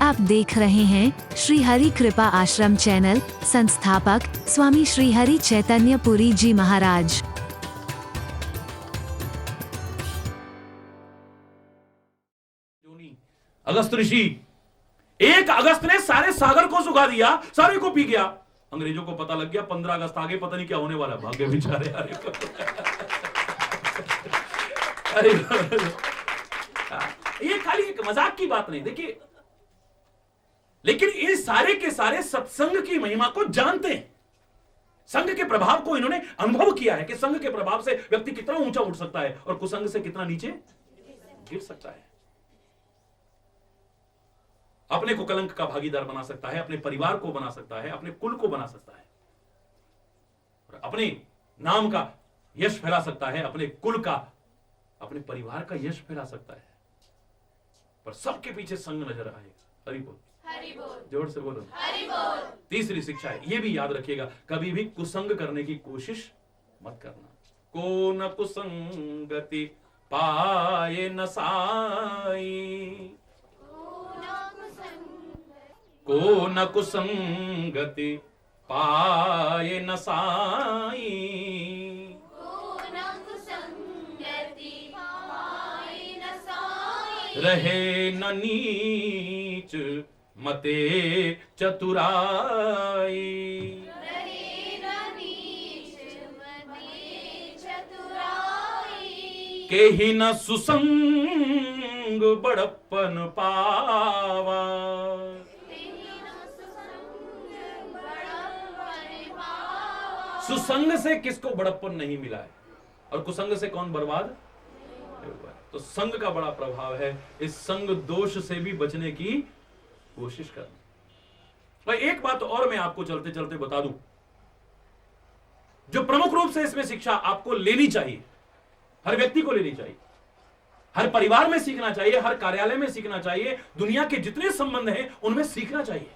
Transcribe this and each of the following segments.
आप देख रहे हैं श्री हरि कृपा आश्रम चैनल। संस्थापक स्वामी श्री हरि चैतन्य पुरी जी महाराज। अगस्त ऋषि 1 अगस्त ने सारे सागर को सुखा दिया, सारे को पी गया। अंग्रेजों को पता लग गया 15 अगस्त आगे पता नहीं क्या होने वाला। भाग्य बेचारे। अरे ये खाली एक मजाक की बात नहीं, देखिए, लेकिन ये सारे के सारे सत्संग की महिमा को जानते हैं। संघ के प्रभाव को इन्होंने अनुभव किया है कि संघ के प्रभाव से व्यक्ति कितना ऊंचा उठ सकता है और कुसंग से कितना नीचे गिर सकता है। अपने को कलंक का भागीदार बना सकता है, अपने परिवार को बना सकता है, अपने कुल को बना सकता है, और अपने नाम का यश फैला सकता है, अपने कुल का, अपने परिवार का यश फैला सकता है। पर सबके पीछे संग नजर आएगा। हरि बोल, हरि बोल, जोर से बोलो हरि बोल। तीसरी शिक्षा है, यह भी याद रखिएगा, कभी भी कुसंग करने की कोशिश मत करना। को न कुसंगति पाए न साई, को न कुसंगति पाए न साई, रहे न नीच मते चतुराई, के ही न सुसंग बड़प्पन पावा, सुसंग से किसको बड़प्पन नहीं मिला है और कुसंग से कौन बर्बाद हुआ है। तो संग का बड़ा प्रभाव है, इस संग दोष से भी बचने की कोशिश करना। भाई एक बात और मैं आपको चलते चलते बता दूं, जो प्रमुख रूप से इसमें शिक्षा आपको लेनी चाहिए, हर व्यक्ति को लेनी चाहिए, हर परिवार में सीखना चाहिए, हर कार्यालय में सीखना चाहिए, दुनिया के जितने संबंध हैं उनमें सीखना चाहिए।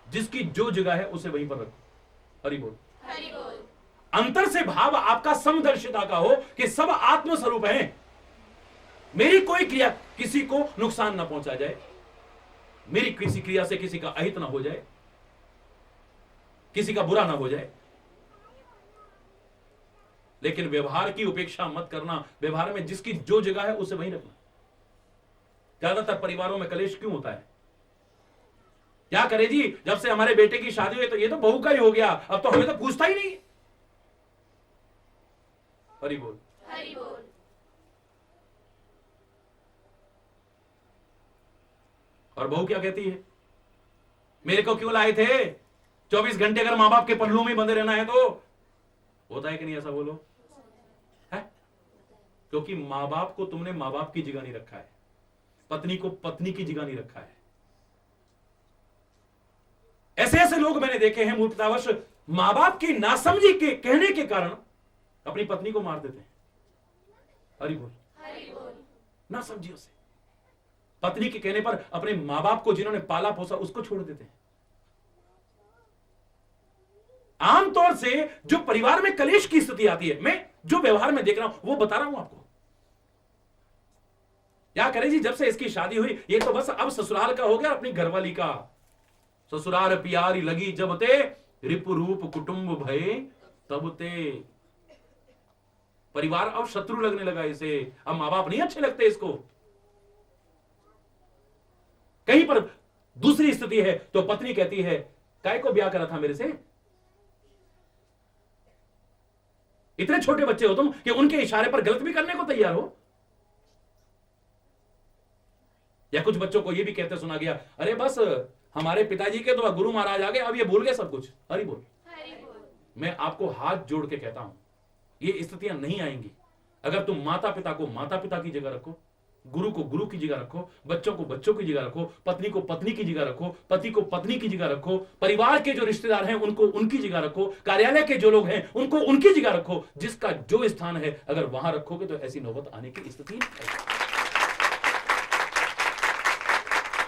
जिसकी जो जगह है उसे वहीं पर रखो। हरि बोल, हरि बोल। अंतर से भाव आपका समदर्शिता का हो कि सब आत्म स्वरूप हैं। मेरी कोई क्रिया किसी को नुकसान ना पहुंचा जाए, मेरी किसी क्रिया से किसी का अहित ना हो जाए, किसी का बुरा ना हो जाए। लेकिन व्यवहार की उपेक्षा मत करना। व्यवहार में जिसकी जो जगह है उसे वहीं रखना। ज्यादातर परिवारों में कलेश क्यों होता है? क्या करे जी, जब से हमारे बेटे की शादी हुई तो ये तो बहू का ही हो गया, अब तो हमें तो पूछता ही नहीं। हरि बोल, हरि बोल। और बहू क्या कहती है? मेरे को क्यों लाए थे? 24 घंटे अगर मां बाप के पल्लू में बंधे रहना है तो होता है कि नहीं? ऐसा बोलो है? क्योंकि मां बाप को तुमने मां बाप की जगह नहीं रखा है, पत्नी को पत्नी की जगह नहीं रखा है। ऐसे ऐसे लोग मैंने देखे हैं मूर्खतावश मां बाप की नासमझी के कहने के कारण अपनी पत्नी को मार देते हैं। हरि बोल, हरि बोल। नासमझियों से पत्नी के कहने पर अपने मां बाप को जिन्होंने पाला पोसा उसको छोड़ देते हैं। आमतौर से जो परिवार में कलेश की स्थिति आती है, मैं जो व्यवहार में देख रहा हूं वो बता रहा हूं आपको। क्या करें जी, जब से इसकी शादी हुई ये तो बस अब ससुराल का हो गया, अपनी घरवाली का। ससुराल प्यारी लगी जब ते, रिपु रूप कुटुंब भये तब ते। परिवार अब शत्रु लगने लगा इसे, अब मां बाप नहीं अच्छे लगते इसको। कहीं पर दूसरी स्थिति है तो पत्नी कहती है, काय को ब्याह करा था मेरे से? इतने छोटे बच्चे हो तुम कि उनके इशारे पर गलत भी करने को तैयार हो। या कुछ बच्चों को यह भी कहते सुना गया, अरे बस हमारे पिताजी के तो गुरु महाराज आ गए, अब ये भूल गए सब कुछ। हरि बोल, हरि बोल। मैं आपको हाथ जोड़ के कहता हूं, ये स्थितियां नहीं आएंगी अगर तुम माता पिता को माता पिता की जगह रखो, गुरु को गुरु की जगह रखो, बच्चों को बच्चों की जगह रखो, पत्नी को पत्नी की जगह रखो, पति को पत्नी की जगह रखो, परिवार के जो रिश्तेदार हैं उनको उनकी जगह रखो, कार्यालय के जो लोग हैं उनको उनकी जगह रखो। जिसका जो स्थान है अगर वहां रखोगे तो ऐसी नौबत आने की स्थिति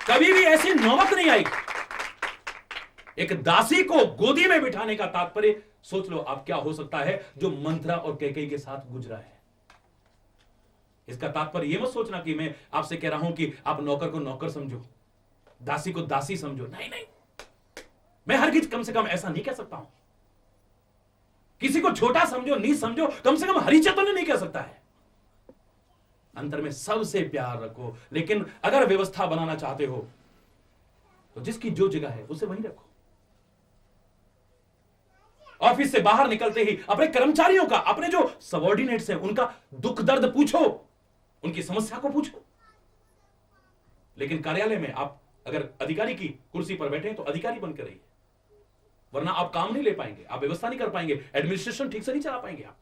कभी भी ऐसी नौबत नहीं आएगी। एक दासी को गोदी में बिठाने का तात्पर्य सोच लो आप क्या हो सकता है जो मंत्रा और कैकेयी के साथ गुजरा है। इसका तात्पर्य यह मत सोचना कि मैं आपसे कह रहा हूं कि आप नौकर को नौकर समझो। दासी को दासी समझो, नहीं नहीं, मैं हरगिज कम से कम ऐसा नहीं कह सकता हूं। किसी को छोटा समझो, नीच समझो, कम से कम हरिचत तो नहीं कह सकता है। अंतर में सबसे प्यार रखो, लेकिन अगर व्यवस्था बनाना चाहते हो तो जिसकी जो जगह है उसे वहीं रखो। ऑफिस से बाहर निकलते ही अपने कर्मचारियों का, अपने जो सबॉर्डिनेट्स हैं उनका दुख दर्द पूछो, उनकी समस्या को पूछो। लेकिन कार्यालय में आप अगर अधिकारी की कुर्सी पर बैठे हैं तो अधिकारी बनकर रहिए, वरना आप काम नहीं ले पाएंगे, आप व्यवस्था नहीं कर पाएंगे, एडमिनिस्ट्रेशन ठीक से नहीं चला पाएंगे, आप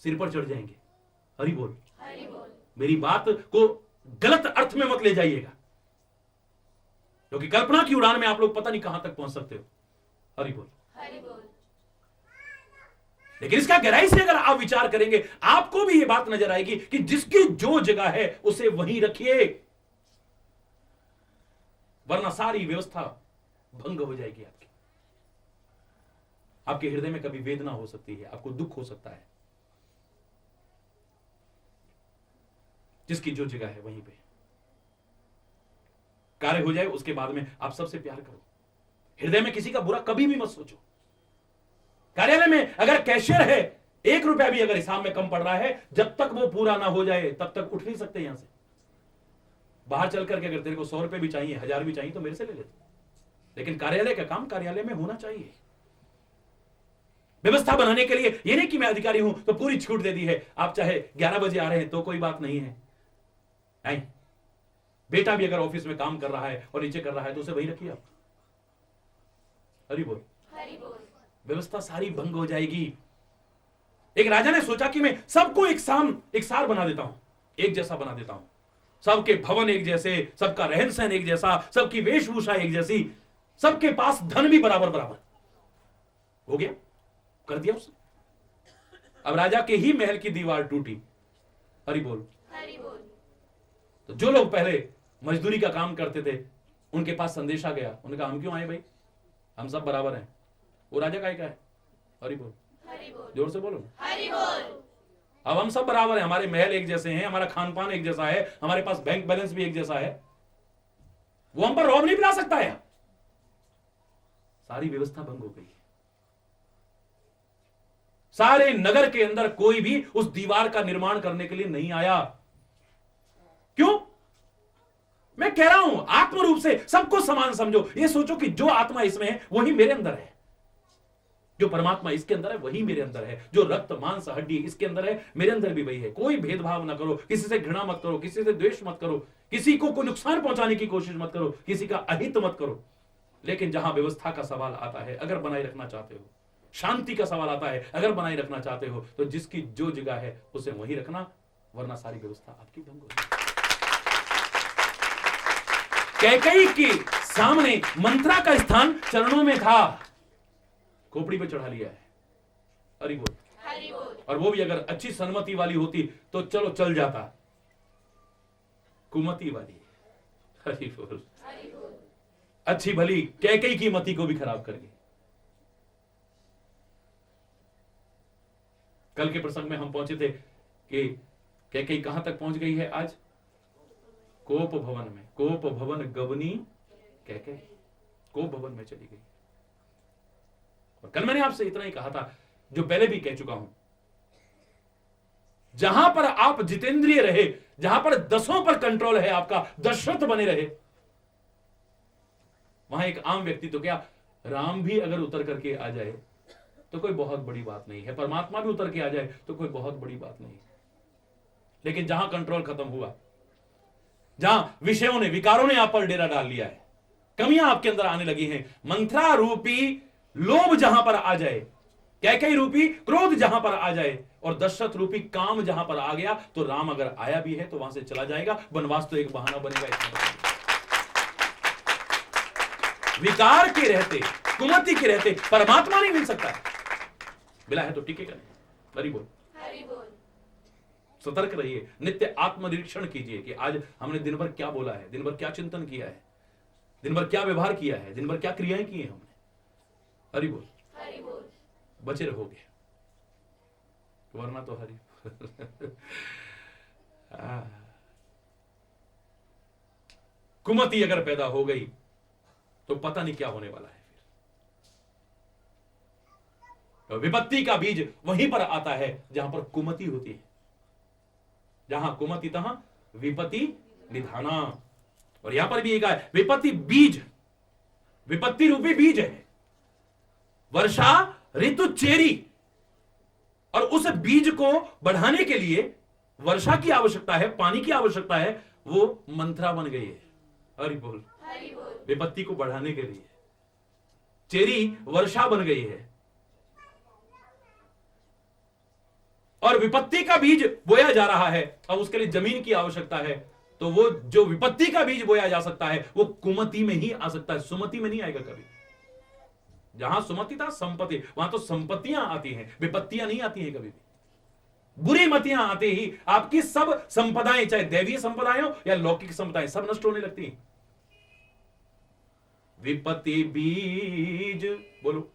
सिर पर चढ़ जाएंगे। हरि बोल। मेरी बात को गलत अर्थ में मत ले जाइएगा, क्योंकि कल्पना की उड़ान में आप लोग पता नहीं कहां तक पहुंच सकते हो। हरि बोल। लेकिन इसका गहराई से अगर आप विचार करेंगे, आपको भी यह बात नजर आएगी कि जिसकी जो जगह है उसे वहीं रखिए, वरना सारी व्यवस्था भंग हो जाएगी। आपके हृदय में कभी वेदना हो सकती है, आपको दुख हो सकता है। जिसकी जो जगह है वहीं पे कार्य हो जाए, उसके बाद में आप सबसे प्यार करो। हृदय में किसी का बुरा कभी भी मत सोचो। कार्यालय में अगर कैशियर है, 1 रुपया भी अगर हिसाब में कम पड़ रहा है, जब तक वो पूरा ना हो जाए तब तक उठ नहीं सकते यहां से। बाहर चल करके अगर तेरे को 100 रुपए भी चाहिए, 1000 भी चाहिए तो मेरे से ले ले। लेकिन कार्यालय का काम कार्यालय में होना चाहिए। व्यवस्था बनाने के लिए ये नहीं कि मैं अधिकारी हूं तो पूरी छूट दे दी है, आप चाहे 11 बजे आ रहे हैं तो कोई बात नहीं है। नहीं, बेटा भी अगर ऑफिस में काम कर रहा है और नीचे कर रहा है तो उसे वही रखिए आप। हरि बोल। व्यवस्था सारी भंग हो जाएगी। एक राजा ने सोचा कि मैं सबको एक सार बना देता हूं, एक जैसा बना देता हूं, सबके भवन एक जैसे, सबका रहन सहन एक जैसा, सबकी वेशभूषा एक जैसी, सबके पास धन भी बराबर बराबर। हो गया, कर दिया उसने। अब राजा के ही महल की दीवार टूटी। हरि बोल। तो जो लोग पहले मजदूरी का काम करते थे उनके पास संदेश आ गया, उन्होंने कहा हम क्यों आए भाई, हम सब बराबर हैं। वो राजा का है। हरि बोल। जोर से बोलो। हरि बोल। अब हम सब बराबर हैं, हमारे महल एक जैसे हैं, हमारा खान पान एक जैसा है, हमारे पास बैंक बैलेंस भी एक जैसा है, वो हम पर रौब नहीं पिला सकता है। सारी व्यवस्था भंग हो गई। सारे नगर के अंदर कोई भी उस दीवार का निर्माण करने के लिए नहीं आया। क्यों? मैं कह रहा हूं, आत्म रूप से सबको समान समझो। ये सोचो कि जो आत्मा इसमें है वही मेरे अंदर है, जो परमात्मा इसके अंदर है वही मेरे अंदर है, जो रक्त मांस हड्डी इसके अंदर है मेरे अंदर भी वही है। कोई भेदभाव ना करो, किसी से घृणा मत करो, किसी से द्वेष मत करो, किसी को कोई नुकसान पहुंचाने की कोशिश मत करो, किसी का अहित मत करो। लेकिन जहां व्यवस्था का सवाल आता है, अगर बनाए रखना चाहते हो, शांति का सवाल आता है, अगर बनाए रखना चाहते हो, तो जिसकी जो जगह है उसे वहीं रखना, वरना सारी व्यवस्था आपकी भंग हो जाएगी। कैकेयी के सामने मंत्रा का स्थान चरणों में था, खोपड़ी पे चढ़ा लिया है। हरि बोल। और वो भी अगर अच्छी सन्मति वाली होती तो चलो चल जाता, कुमति वाली। हरि बोल। अच्छी भली कैकेयी की मति को भी खराब कर गई। कल के प्रसंग में हम पहुंचे थे कि कैकेयी कहां तक पहुंच गई है आज? कोप भवन में। कोप भवन गवनी कैकेयी कोप भवन में चली गई। और कल मैंने आपसे इतना ही कहा था, जो पहले भी कह चुका हूं, जहां पर आप जितेंद्रिय रहे, जहां पर 10 पर कंट्रोल है आपका, दशरथ बने रहे, वहां एक आम व्यक्ति तो क्या, राम भी अगर उतर करके आ जाए तो कोई बहुत बड़ी बात नहीं है, परमात्मा भी उतर के आ जाए तो कोई बहुत बड़ी बात नहीं है। लेकिन जहां कंट्रोल खत्म हुआ, जहां विषयों ने, विकारों ने आप पर डेरा डाल लिया है, कमियां आपके अंदर आने लगी हैं, मंत्रा रूपी लोभ जहां पर आ जाए, कैकेयी रूपी क्रोध जहां पर आ जाए, और दशरथ रूपी काम जहां पर आ गया, तो राम अगर आया भी है तो वहां से चला जाएगा। वनवास तो एक बहाना बनेगा। इसमें विकार के रहते, कुमति के रहते परमात्मा नहीं मिल सकता। मिला है तो टिकेगा नहीं। हरि बोल। सतर्क रहिए, नित्य आत्मनिरीक्षण कीजिए कि आज हमने दिन भर क्या बोला है, दिन भर क्या चिंतन किया है, दिन भर क्या व्यवहार किया है, दिन भर क्या क्रियाएं की हैं हमने। हरि बोल। बचे रहोगे, वरना तो हरि कुमति अगर पैदा हो गई तो पता नहीं क्या होने वाला है। तो विपत्ति का बीज वहीं पर आता है जहां पर कुमति होती है। जहां कुमति तहां विपत्ति निधाना। और यहां पर भी एक है विपत्ति बीज, विपत्ति रूपी बीज है, वर्षा ऋतु चेरी। और उस बीज को बढ़ाने के लिए वर्षा की आवश्यकता है, पानी की आवश्यकता है। वो मंत्रा बन गई है। हरि बोल। विपत्ति को बढ़ाने के लिए चेरी वर्षा बन गई है। और विपत्ति का बीज बोया जा रहा है। अब उसके लिए जमीन की आवश्यकता है। तो वो जो विपत्ति का बीज बोया जा सकता है वो कुमति में ही आ सकता है, सुमति में नहीं आएगा कभी। जहां सुमति था संपत्ति, वहां तो संपत्तियां आती हैं, विपत्तियां नहीं आती हैं कभी भी। बुरी मतियां आते ही आपकी सब संपदाएं, चाहे दैवीय संपदाएं हो या लौकिक संपदाएं, सब नष्ट होने लगती हैं। विपत्ति बीज बोलो,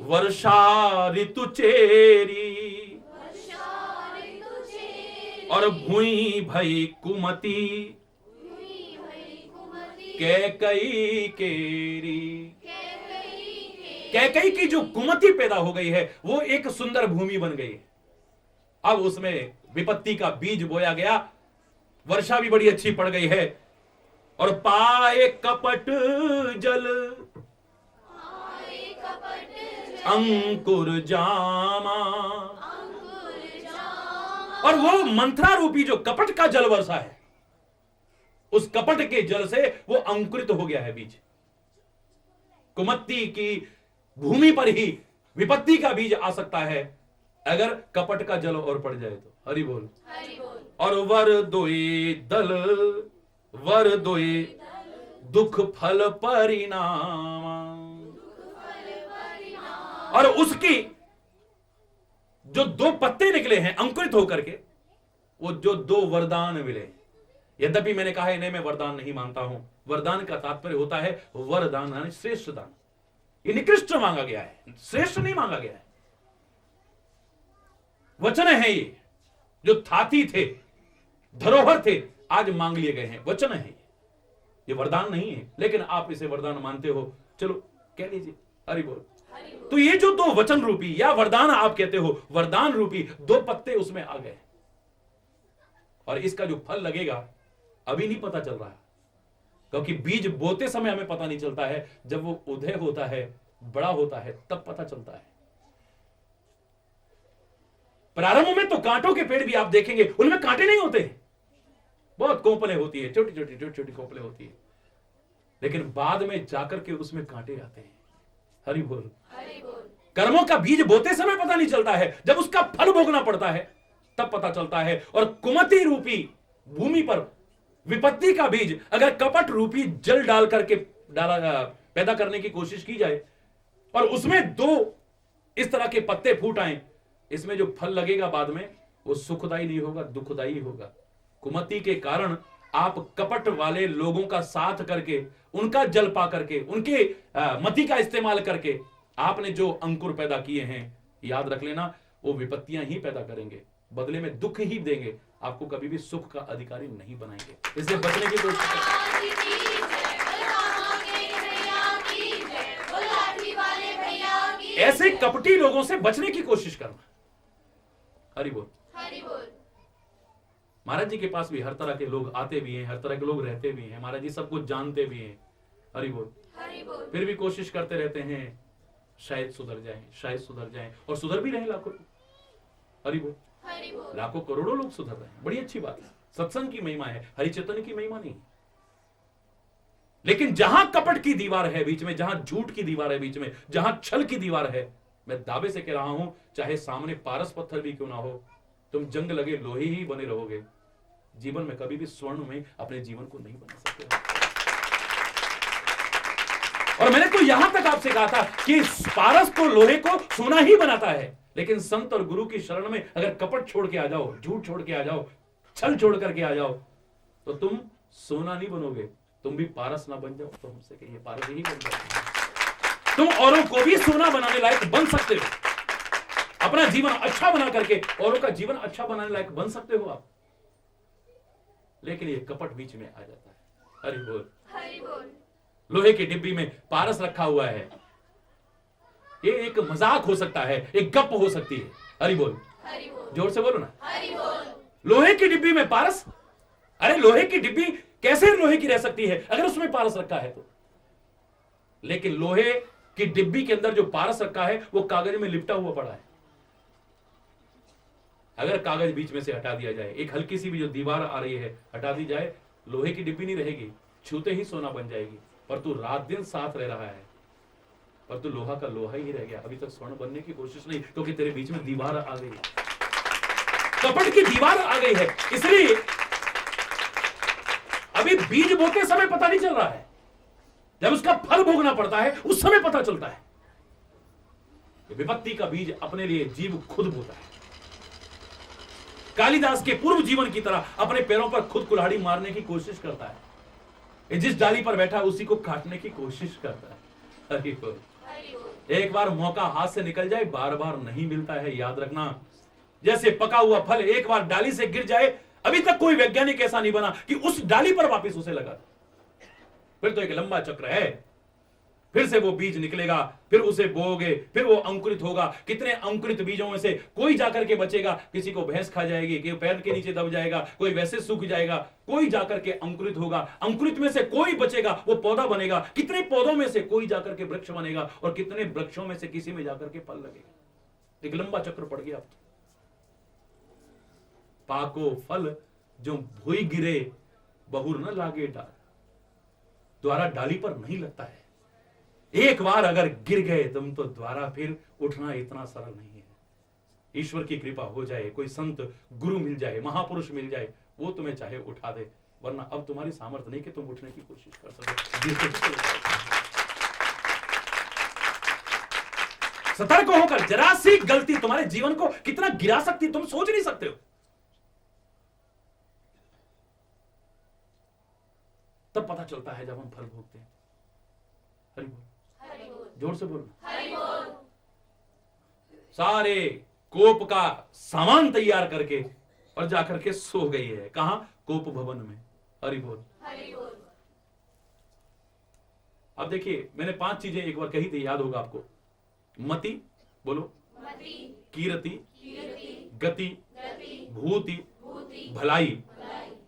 वर्षा ऋतु चेरी और भुई भई कुमति कैकई केरी। कैकई की जो कुमति पैदा हो गई है वो एक सुंदर भूमि बन गई है। अब उसमें विपत्ति का बीज बोया गया, वर्षा भी बड़ी अच्छी पड़ गई है। और पाए कपट जल अंकुर जामा। और वो मंत्रा रूपी जो कपट का जल वर्षा है, उस कपट के जल से वो अंकुरित हो गया है बीज। कुमति की भूमि पर ही विपत्ति का बीज आ सकता है अगर कपट का जल और पड़ जाए तो। हरि बोल। और वर दोए दल, वर दोए दुख फल परिणाम। और उसकी जो दो पत्ते निकले हैं अंकुरित होकर के, वो जो दो वरदान मिले। यद्यपि मैंने कहा इन्हें मैं वरदान नहीं मानता हूं। वरदान का तात्पर्य होता है वरदान यानी श्रेष्ठ दान। ये निकृष्ट मांगा गया है, श्रेष्ठ नहीं मांगा गया है। वचन है ये जो थाती थे, धरोहर थे, आज मांग लिए गए हैं। वचन है ये वरदान नहीं है, लेकिन आप इसे वरदान मानते हो, चलो कह लीजिए। हरि बोल। तो ये जो दो वचन रूपी या वरदान आप कहते हो, वरदान रूपी दो पत्ते उसमें आ गए। और इसका जो फल लगेगा अभी नहीं पता चल रहा, क्योंकि बीज बोते समय हमें पता नहीं चलता है। जब वो उदय होता है, बड़ा होता है, तब पता चलता है। प्रारंभ में तो कांटों के पेड़ भी आप देखेंगे, उनमें कांटे नहीं होते, बहुत कोपलें होती है, छोटी छोटी छोटी छोटी कोपलें होती है। लेकिन बाद में जाकर के उसमें कांटे आते हैं। हरि बोल। कर्मों का बीज बोते समय पता नहीं चलता है, जब उसका फल भोगना पड़ता है तब पता चलता है। और कुमति रूपी भूमि पर विपत्ति का बीज अगर कपट रूपी जल डाल करके पैदा करने की कोशिश की जाए और उसमें दो इस तरह के पत्ते फूट आए, इसमें जो फल लगेगा बाद में वो सुखदायी नहीं होगा, दुखदायी होगा। कुमति के कारण आप कपट वाले लोगों का साथ करके, उनका जल पा करके, उनके मति का इस्तेमाल करके आपने जो अंकुर पैदा किए हैं, याद रख लेना वो विपत्तियां ही पैदा करेंगे, बदले में दुख ही देंगे, आपको कभी भी सुख का अधिकारी नहीं बनाएंगे। इससे बचने की कोशिश करें। ऐसे कपटी लोगों से बचने की कोशिश करना। हरि बोल। महाराज जी के पास भी हर तरह के लोग आते भी हैं, हर तरह के लोग रहते भी हैं। महाराज जी सब कुछ जानते भी हैं। हरि बोल। फिर भी कोशिश करते रहते हैं शायद सुधर जाएं, शायद सुधर जाएं, और सुधर भी रहे लाखों। हरि बोल। लाखों करोड़ों लोग सुधर रहे हैं, बड़ी अच्छी बात है। सत्संग की महिमा है, हरि चैतन्य की महिमा नहीं। लेकिन जहां कपट की दीवार है बीच में, जहां झूठ की दीवार है बीच में, जहां छल की दीवार है, मैं दावे से कह रहा हूं, चाहे सामने पारस पत्थर भी क्यों ना हो, तुम जंग लगे लोहे ही बने रहोगे। जीवन में कभी भी स्वर्ण में अपने जीवन को नहीं बना सकते। और मैंने तो यहां तक आपसे कहा था कि पारस को, लोहे को सोना ही बनाता है। लेकिन संत और गुरु की शरण में अगर कपट छोड़ के आ जाओ, झूठ छोड़ के आ जाओ, छल छोड़ करके आ जाओ, तो तुम सोना नहीं बनोगे, तुम भी पारस ना बन जाओ तो हमसे कहिए पारस ही बन जाओ। तुम औरों को भी सोना बनाने लायक बन सकते हो। अपना जीवन अच्छा बना करके औरों का जीवन अच्छा बनाने लायक बन सकते हो आप। लेकिन ये कपट बीच में आ जाता है। हरि बोल। हरि बोल। लोहे की डिब्बी में पारस रखा हुआ है, ये एक मजाक हो सकता है, एक गप हो सकती है। हरि बोल। हरि बोल। जोर से बोलो ना। हरि बोल। लोहे की डिब्बी में पारस, अरे लोहे की डिब्बी कैसे लोहे की रह सकती है अगर उसमें पारस रखा है तो? लेकिन लोहे की डिब्बी के अंदर जो पारस रखा है वो कागज में लिपटा हुआ पड़ा है। अगर कागज बीच में से हटा दिया जाए, एक हल्की सी भी जो दीवार आ रही है हटा दी जाए, लोहे की डिब्बी नहीं रहेगी, छूते ही सोना बन जाएगी। पर तू रात दिन साथ रह रहा है, पर तू लोहा का लोहा ही रह गया, अभी तक स्वर्ण बनने की कोशिश नहीं, क्योंकि तेरे बीच में दीवार आ गई, कपट की दीवार आ गई है। इसलिए अभी बीज बोते समय पता नहीं चल रहा है, जब उसका फल भोगना पड़ता है उस समय पता चलता है। विपत्ति का बीज अपने लिए जीव खुद बोता है। कालिदास के पूर्व जीवन की तरह अपने पैरों पर खुद कुल्हाड़ी मारने की कोशिश करता है। जिस डाली पर बैठा उसी को काटने की कोशिश करता है। हरि बोल। एक बार मौका हाथ से निकल जाए बार बार नहीं मिलता है, याद रखना। जैसे पका हुआ फल एक बार डाली से गिर जाए, अभी तक कोई वैज्ञानिक ऐसा नहीं बना कि उस डाली पर वापस उसे लगा। फिर तो एक लंबा चक्र है, फिर से वो बीज निकलेगा, फिर उसे बोओगे, फिर वो अंकुरित होगा। कितने अंकुरित बीजों में से कोई जाकर के बचेगा, किसी को भैंस खा जाएगी, कोई पैर के नीचे दब जाएगा, कोई वैसे सूख जाएगा, कोई जाकर के अंकुरित होगा। अंकुरित में से कोई बचेगा, वो पौधा बनेगा। कितने पौधों में से कोई जाकर के वृक्ष बनेगा, और कितने वृक्षों में से किसी में जाकर के फल लगेगा। एक लंबा चक्र पड़ गया। अब तो पाको फल जो भूई गिरे, बहुर न लागे डाल, द्वारा डाली पर नहीं लगता है। एक बार अगर गिर गए तुम तो द्वारा फिर उठना इतना सरल नहीं है। ईश्वर की कृपा हो जाए, कोई संत गुरु मिल जाए, महापुरुष मिल जाए, वो तुम्हें चाहे उठा दे, वरना अब तुम्हारी सामर्थ्य नहीं कि तुम उठने की कोशिश कर सको। सतर्क होकर, जरा सी गलती तुम्हारे जीवन को कितना गिरा सकती तुम सोच नहीं सकते हो। तब पता चलता है जब हम फल भोगते हैं। हरि बोल। जोर से बोलो। सारे कोप का सामान तैयार करके और जाकर के सो गई है। कहां? कोप भवन में। हरि बोल। अब देखिए, मैंने 5 चीजें एक बार कही थी, याद होगा आपको। मति, बोलो। कीरति, गति, भूति, भलाई।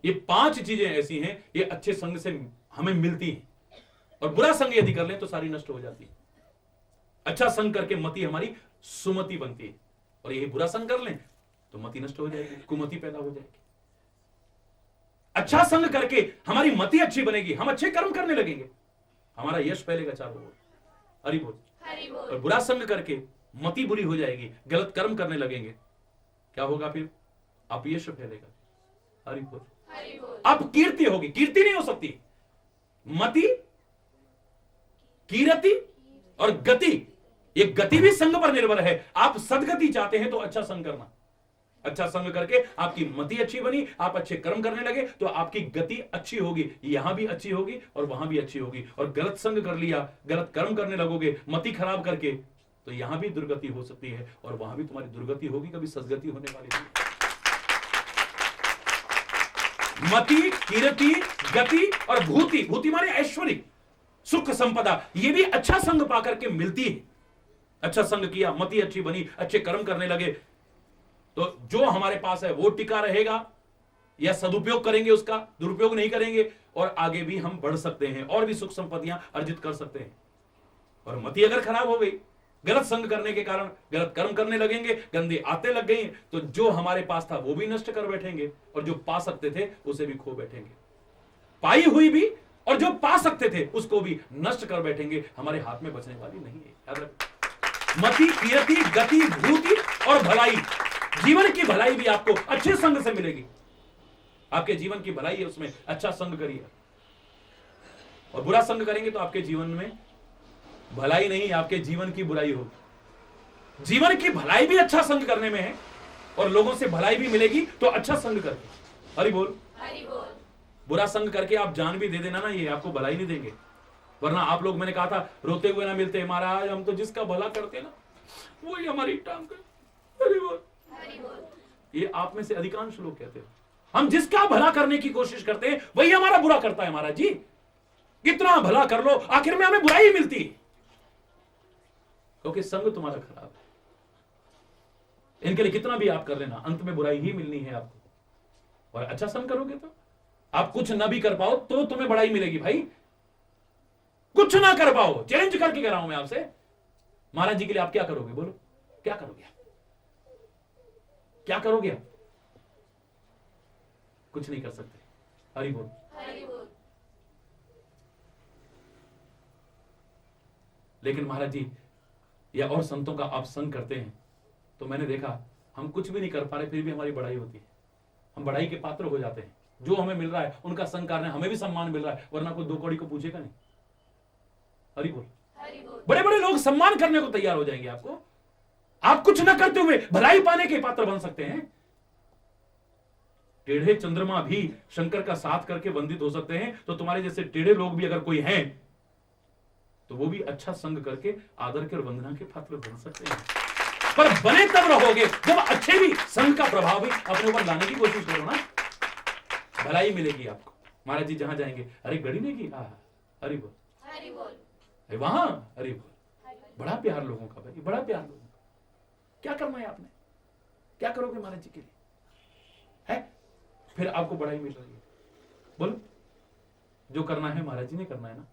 ये 5 चीजें ऐसी हैं, ये अच्छे संग से हमें मिलती हैं, और बुरा संग यदि कर लें तो सारी नष्ट हो जाती है। अच्छा संग करके मति हमारी सुमति बनती है, और यही बुरा संग कर लें तो मति नष्ट हो जाएगी, कुमति पैदा हो जाएगी। अच्छा संग करके हमारी मति अच्छी बनेगी, हम अच्छे कर्म करने लगेंगे, हमारा यश फैलेगा चारों ओर। हरि बोल। और बुरा संग करके मति बुरी हो जाएगी, गलत कर्म करने लगेंगे, क्या होगा फिर? अपयश फैलेगा। हरि बोल। अब कीर्ति होगी, कीर्ति नहीं हो सकती। मति, कीरति और गति, ये गति भी संग पर निर्भर है। आप सदगति चाहते हैं तो अच्छा संग करना, अच्छा संग करके आपकी मति अच्छी बनी, आप अच्छे कर्म करने लगे तो आपकी गति अच्छी होगी, यहां भी अच्छी होगी और वहां भी अच्छी होगी। और गलत संग कर लिया, गलत कर्म करने लगोगे मति खराब करके, तो यहां भी दुर्गति हो सकती है और वहां भी तुम्हारी दुर्गति होगी, कभी सदगति होने वाली नहीं। मति, कीरति, गति और भूति, भूति माने ऐश्वर्य, सुख, संपदा, ये भी अच्छा संग पाकर के मिलती है। अच्छा संग किया, मति अच्छी बनी, अच्छे कर्म करने लगे, तो जो हमारे पास है वो टिका रहेगा, या सदुपयोग करेंगे उसका, दुरुपयोग नहीं करेंगे, और आगे भी हम बढ़ सकते हैं और भी सुख संपत्तियां अर्जित कर सकते हैं। और मति अगर खराब हो गई, गलत संग करने के कारण गलत कर्म करने लगेंगे, गंदी आते लग गई, तो जो हमारे पास था वो भी नष्ट कर बैठेंगे, और जो पा सकते थे उसे भी खो बैठेंगे। पाई हुई भी और जो पा सकते थे उसको भी नष्ट कर बैठेंगे, हमारे हाथ में बचने वाली नहीं है। याद रखो, मति, कीर्ति, गति, भूति और भलाई, जीवन की भलाई भी आपको अच्छे संग से मिलेगी। आपके जीवन की भलाई है, उसमें अच्छा संग करिए। और बुरा संग करेंगे तो आपके जीवन में भलाई नहीं, आपके जीवन की बुराई होगी। जीवन की भलाई भी अच्छा संग करने में है, और लोगों से भलाई भी मिलेगी तो अच्छा संग करके। हरि बोल। बुरा संग करके आप जान भी दे देना ना, ये आपको भलाई नहीं देंगे। वरना आप लोग, मैंने कहा था, रोते हुए ना मिलते महाराज, हम तो जिसका भला करते ना वही हमारी टांग। हरि बोल। ये आप में से अधिकांश लोग कहते हो, हम जिसका भला करने की कोशिश करते हैं वही हमारा बुरा करता है। महाराज जी, कितना भला कर लो, आखिर में हमें बुराई मिलती है, क्योंकि संग तुम्हारा खराब है। इनके लिए कितना भी आप कर लेना, अंत में बुराई ही मिलनी है आपको। और अच्छा संग करोगे तो आप कुछ ना भी कर पाओ तो तुम्हें बड़ाई मिलेगी भाई। कुछ ना कर पाओ, चैलेंज करके कह रहा हूं मैं आपसे, महाराज जी के लिए आप क्या करोगे? बोलो, क्या करोगे? क्या करोगे आप? कुछ नहीं कर सकते। हरि बोल। लेकिन महाराज जी या और संतों का आप संग करते हैं तो मैंने देखा हम कुछ भी नहीं कर पा रहे, फिर भी हमारी बड़ाई होती है, हम बड़ाई के पात्र हो जाते हैं। जो हमें मिल रहा है उनका संग करने हमें भी सम्मान मिल रहा है, वरना कोई दो कौड़ी को पूछेगा नहीं। हरि बोल। बड़े बड़े लोग सम्मान करने को तैयार हो जाएंगे आपको, आप कुछ न करते हुए भलाई पाने के पात्र बन सकते हैं। टेढ़े चंद्रमा भी शंकर का साथ करके वंदित हो सकते हैं, तो तुम्हारे जैसे टेढ़े लोग भी अगर कोई हैं तो वो भी अच्छा संग करके आदर के और वंदना के पात्र बन सकते हैं। पर बने तब रहोगे जब अच्छे भी संग का प्रभाव भी अपने ऊपर लाने की कोशिश करो ना, भलाई मिलेगी आपको। महाराज जी जहां जाएंगे, अरे गड़ी नहीं की, हरि बोल, हरि बोल, वहां हरि बोल। बड़ा प्यार लोगों का भाई, बड़ा प्यार लोगों का। क्या करना है आपने? क्या करोगे महाराज जी के लिए? है फिर आपको बड़ाई मिल रही है। बोलो, जो करना है महाराज जी ने करना है ना,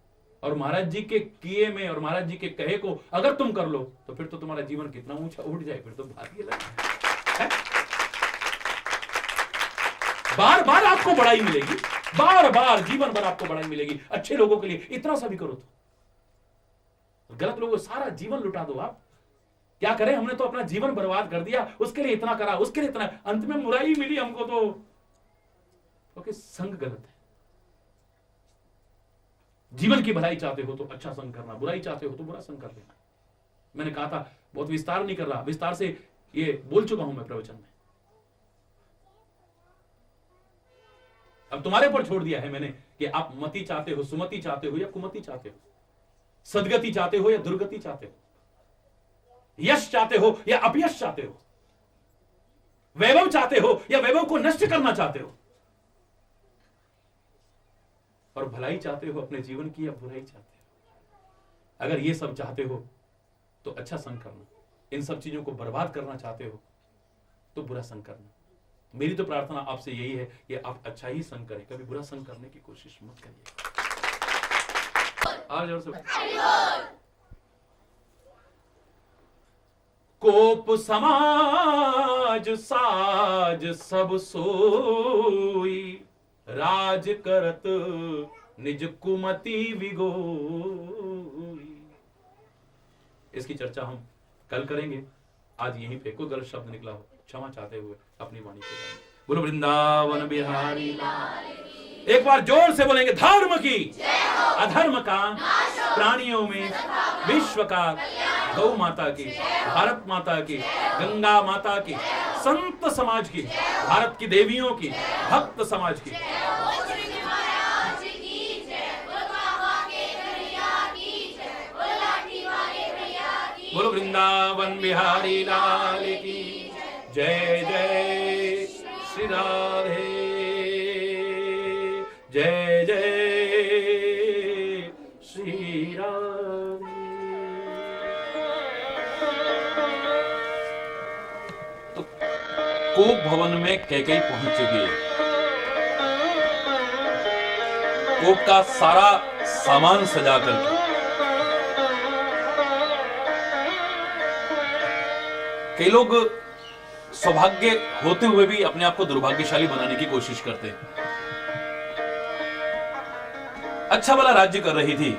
और महाराज जी के किए में और महाराज जी के कहे को अगर तुम कर लो तो फिर तो तुम्हारा जीवन कितना ऊंचा उठ जाए, फिर तो भाग्य लगे। बार बार आपको बड़ाई मिलेगी, बार बार जीवन भर आपको बड़ाई मिलेगी। अच्छे लोगों के लिए इतना सा भी करो तो, गलत लोगों को सारा जीवन लुटा दो आप। क्या करें, हमने तो अपना जीवन बर्बाद कर दिया, उसके लिए इतना करा, उसके लिए इतना, अंत में बुराई मिली हमको तो, क्योंकि संग गलत है। जीवन की भलाई चाहते हो तो अच्छा संग करना, बुराई चाहते हो तो बुरा संग कर लेना। मैंने कहा था, बहुत विस्तार नहीं कर रहा, विस्तार से ये बोल चुका हूं मैं प्रवचन में। अब तुम्हारे ऊपर छोड़ दिया है मैंने कि आप मति चाहते हो, सुमति चाहते हो या कुमति चाहते हो, सदगति चाहते हो या दुर्गति चाहते हो, यश चाहते हो या अपयश चाहते हो, वैभव चाहते हो या वैभव को नष्ट करना चाहते हो, और भलाई चाहते हो अपने जीवन की या बुराई चाहते हो। अगर ये सब चाहते हो तो अच्छा संग करना, इन सब चीजों को बर्बाद करना चाहते हो तो बुरा संग करना। मेरी तो प्रार्थना आपसे यही है कि आप अच्छा ही संग करें, कभी बुरा संग करने की कोशिश मत करिए। और जोर से कोप समाज साज सब सोई, राज करत निज कुमति विगोई। इसकी चर्चा हम कल करेंगे, आज यहीं पे कोई गलत शब्द निकला हो क्षमा चाहते हुए अपनी वाणी को जाएंगे। बोलो वृंदावन बिहारी लाल की। एक बार जोर से बोलेंगे, धर्म की अधर्म का प्राणियों में विश्व का, गौ माता की, भारत माता की, गंगा माता की, संत समाज की, भारत की देवियों की, भक्त समाज की। बोलो वृंदावन बिहारी लाल की जय। जय श्री राधे, जय जय श्री राधे। तो कोप भवन में कैकेयी पहुंच चुकी है। कोप का सारा सामान सजा करके कई लोग सौभाग्य होते हुए भी अपने आप को दुर्भाग्यशाली बनाने की कोशिश करते हैं। अच्छा भला राज्य कर रही थी,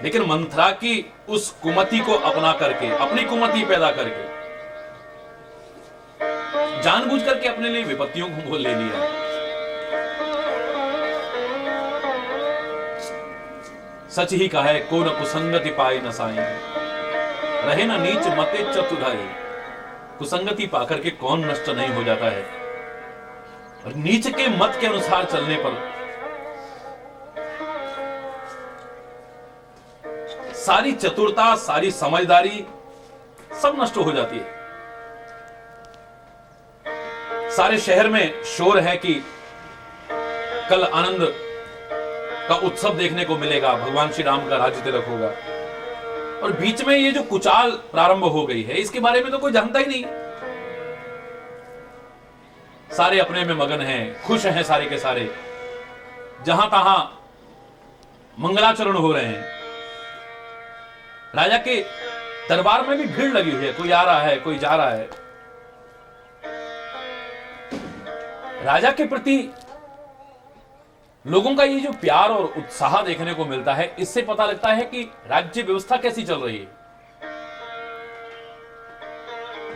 लेकिन मंथरा की उस कुमति को अपना करके, अपनी कुमति पैदा करके, जानबूझ करके अपने लिए विपत्तियों को ले लिया। सच ही कहा है, को न कुसंगति पाए न साई, रहे ना नीच मते चतुराई। कुसंगति पाकर के कौन नष्ट नहीं हो जाता है, और नीच के मत के अनुसार चलने पर सारी चतुरता, सारी समझदारी सब नष्ट हो जाती है। सारे शहर में शोर है कि कल आनंद का उत्सव देखने को मिलेगा, भगवान श्री राम का राज्य तिलक होगा। और बीच में ये जो कुचाल प्रारंभ हो गई है, इसके बारे में तो कोई जानता ही नहीं। सारे अपने में मगन हैं, खुश हैं सारे के सारे, जहां तहां मंगलाचरण हो रहे हैं। राजा के दरबार में भी भीड़ लगी हुई है, कोई आ रहा है, कोई जा रहा है। राजा के प्रति लोगों का ये जो प्यार और उत्साह देखने को मिलता है, इससे पता लगता है कि राज्य व्यवस्था कैसी चल रही है।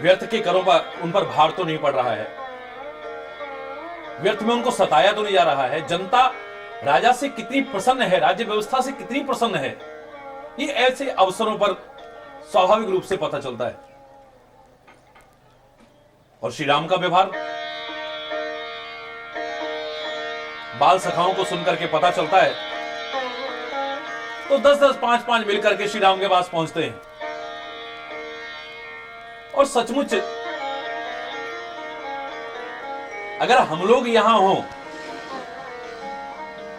व्यर्थ के करों पर उन पर भार तो नहीं पड़ रहा है, व्यर्थ में उनको सताया तो नहीं जा रहा है। जनता राजा से कितनी प्रसन्न है, राज्य व्यवस्था से कितनी प्रसन्न है, ये ऐसे अवसरों पर स्वाभाविक रूप से पता चलता है। और श्री राम का व्यवहार बाल सखाओं को सुनकर के पता चलता है, तो 10-10, 5-5 मिलकर के श्री राम के पास पहुंचते हैं। और सचमुच अगर हम लोग यहां हो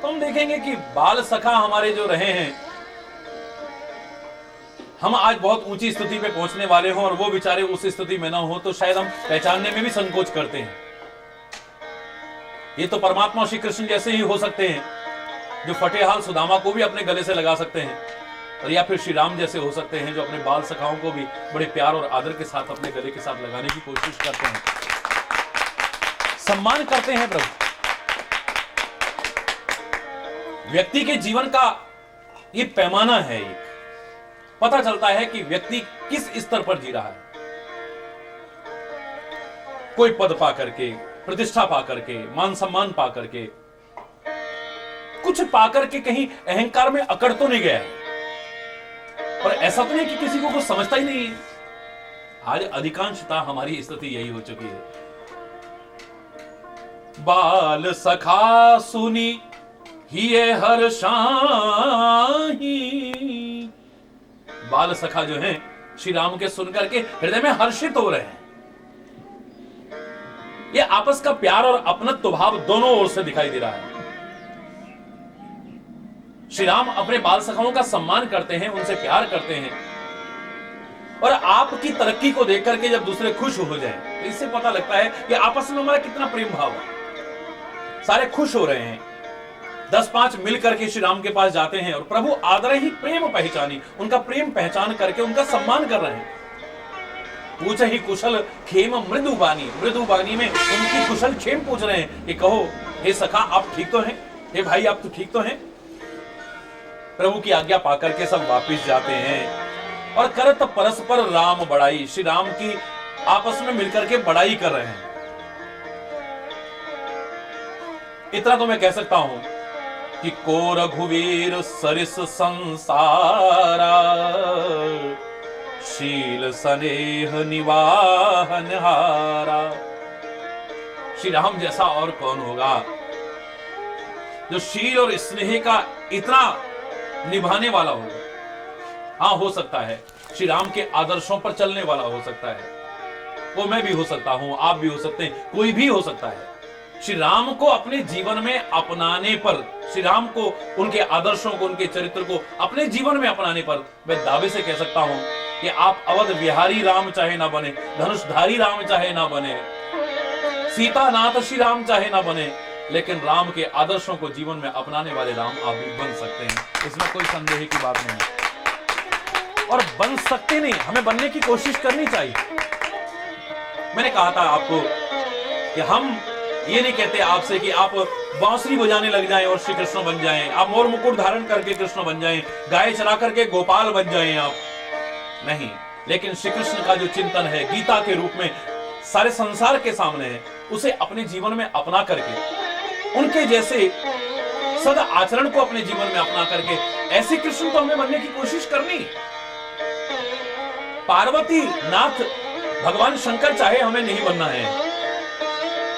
तो हम देखेंगे कि बाल सखा हमारे जो रहे हैं, हम आज बहुत ऊंची स्थिति पे पहुंचने वाले हों और वो बेचारे उस स्थिति में ना हो, तो शायद हम पहचानने में भी संकोच करते हैं। ये तो परमात्मा श्री कृष्ण जैसे ही हो सकते हैं, जो फटेहाल सुदामा को भी अपने गले से लगा सकते हैं, और या फिर श्री राम जैसे हो सकते हैं, जो अपने बाल सखाओं को भी बड़े प्यार और आदर के साथ अपने गले के साथ लगाने की कोशिश करते हैं, सम्मान करते हैं। प्रभु, व्यक्ति के जीवन का ये पैमाना है, एक पता चलता है कि व्यक्ति किस स्तर पर जी रहा है। कोई पद पा करके, प्रतिष्ठा पा करके, मान सम्मान पा करके, कुछ पा करके कहीं अहंकार में अकड़ तो नहीं गया है, और ऐसा तो नहीं कि किसी को कुछ समझता ही नहीं है। आज अधिकांशतः हमारी स्थिति यही हो चुकी है। बाल सखा सुनी हिये हर्षाही, बाल सखा जो हैं श्री राम के सुनकर के हृदय में हर्षित हो रहे हैं। ये आपस का प्यार और अपनत्व भाव दोनों ओर से दिखाई दे रहा है। श्री राम अपने बाल सखाओं का सम्मान करते हैं, उनसे प्यार करते हैं, और आपकी तरक्की को देख करके जब दूसरे खुश हो जाएं, तो इससे पता लगता है कि आपस में हमारा कितना प्रेम भाव है। सारे खुश हो रहे हैं। 10-5 मिल करके श्री राम के पास जाते हैं, और प्रभु आदर ही प्रेम पहचानी, उनका प्रेम पहचान करके उनका सम्मान कर रहे हैं। पूछ ही कुशल खेम मृदु बानी, मृदु बानी में उनकी कुशल खेम पूछ रहे हैं कि कहो हे सखा आप ठीक तो हैं, हे भाई आप तो ठीक तो हैं। प्रभु की आज्ञा पाकर के सब वापिस जाते हैं, और करत परस्पर राम बड़ाई, श्री राम की आपस में मिलकर के बड़ाई कर रहे हैं। इतना तो मैं कह सकता हूं कि को रघुवीर सरिस संसारा, शील स्नेह निवाहन हारा। श्री राम जैसा और कौन होगा जो शील और स्नेह का इतना निभाने वाला होगा। हाँ, हो सकता है श्री राम के आदर्शों पर चलने वाला हो सकता है, वो मैं भी हो सकता हूं, आप भी हो सकते हैं, कोई भी हो सकता है। श्री राम को अपने जीवन में अपनाने पर, श्री राम को, उनके आदर्शों को, उनके चरित्र को अपने जीवन में अपनाने पर मैं दावे से कह सकता हूं कि आप अवध विहारी राम चाहे ना बने, धनुषधारी राम चाहे ना बने, सीता नाथ श्री राम चाहे ना बने, लेकिन राम के आदर्शों को जीवन में अपनाने वाले राम आप भी बन सकते हैं। इसमें कोई संदेह की बात नहीं है। और बन सकते नहीं, हमें बनने की कोशिश करनी चाहिए। मैंने कहा था आपको कि हम ये नहीं कहते आपसे कि आप बांसुरी बजाने लग जाएं और श्री कृष्ण बन जाएं, आप मोर मुकुट धारण करके कृष्ण बन जाएं, गाय चरा करके गोपाल बन जाएं, आप नहीं। लेकिन श्री कृष्ण का जो चिंतन है गीता के रूप में सारे संसार के सामने है, उसे अपने जीवन में अपना करके, उनके जैसे सद आचरण को अपने जीवन में अपना करके ऐसे कृष्ण तो हमें बनने की कोशिश करनी। पार्वती नाथ भगवान शंकर चाहे हमें नहीं बनना है,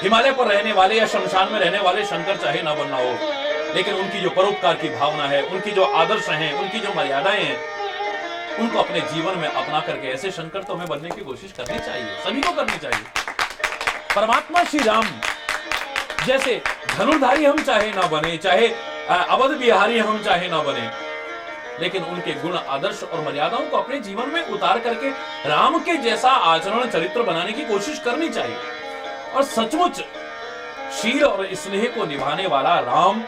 हिमालय पर रहने वाले या शमशान में रहने वाले शंकर चाहे ना बनना हो, लेकिन उनकी जो परोपकार की भावना है, उनकी जो आदर्श हैं, उनकी जो मर्यादाएं हैं, उनको अपने जीवन में अपना करके ऐसे शंकर तो हमें बनने की कोशिश करनी चाहिए, सभी को करनी चाहिए। परमात्मा श्री राम जैसे धनुर्धारी हम चाहे ना बने, चाहे अवध बिहारी हम चाहे ना बने, लेकिन उनके गुण, आदर्श और मर्यादाओं को अपने जीवन में उतार करके राम के जैसा आचरण, चरित्र बनाने की कोशिश करनी चाहिए। और सचमुच शील और स्नेह को निभाने वाला राम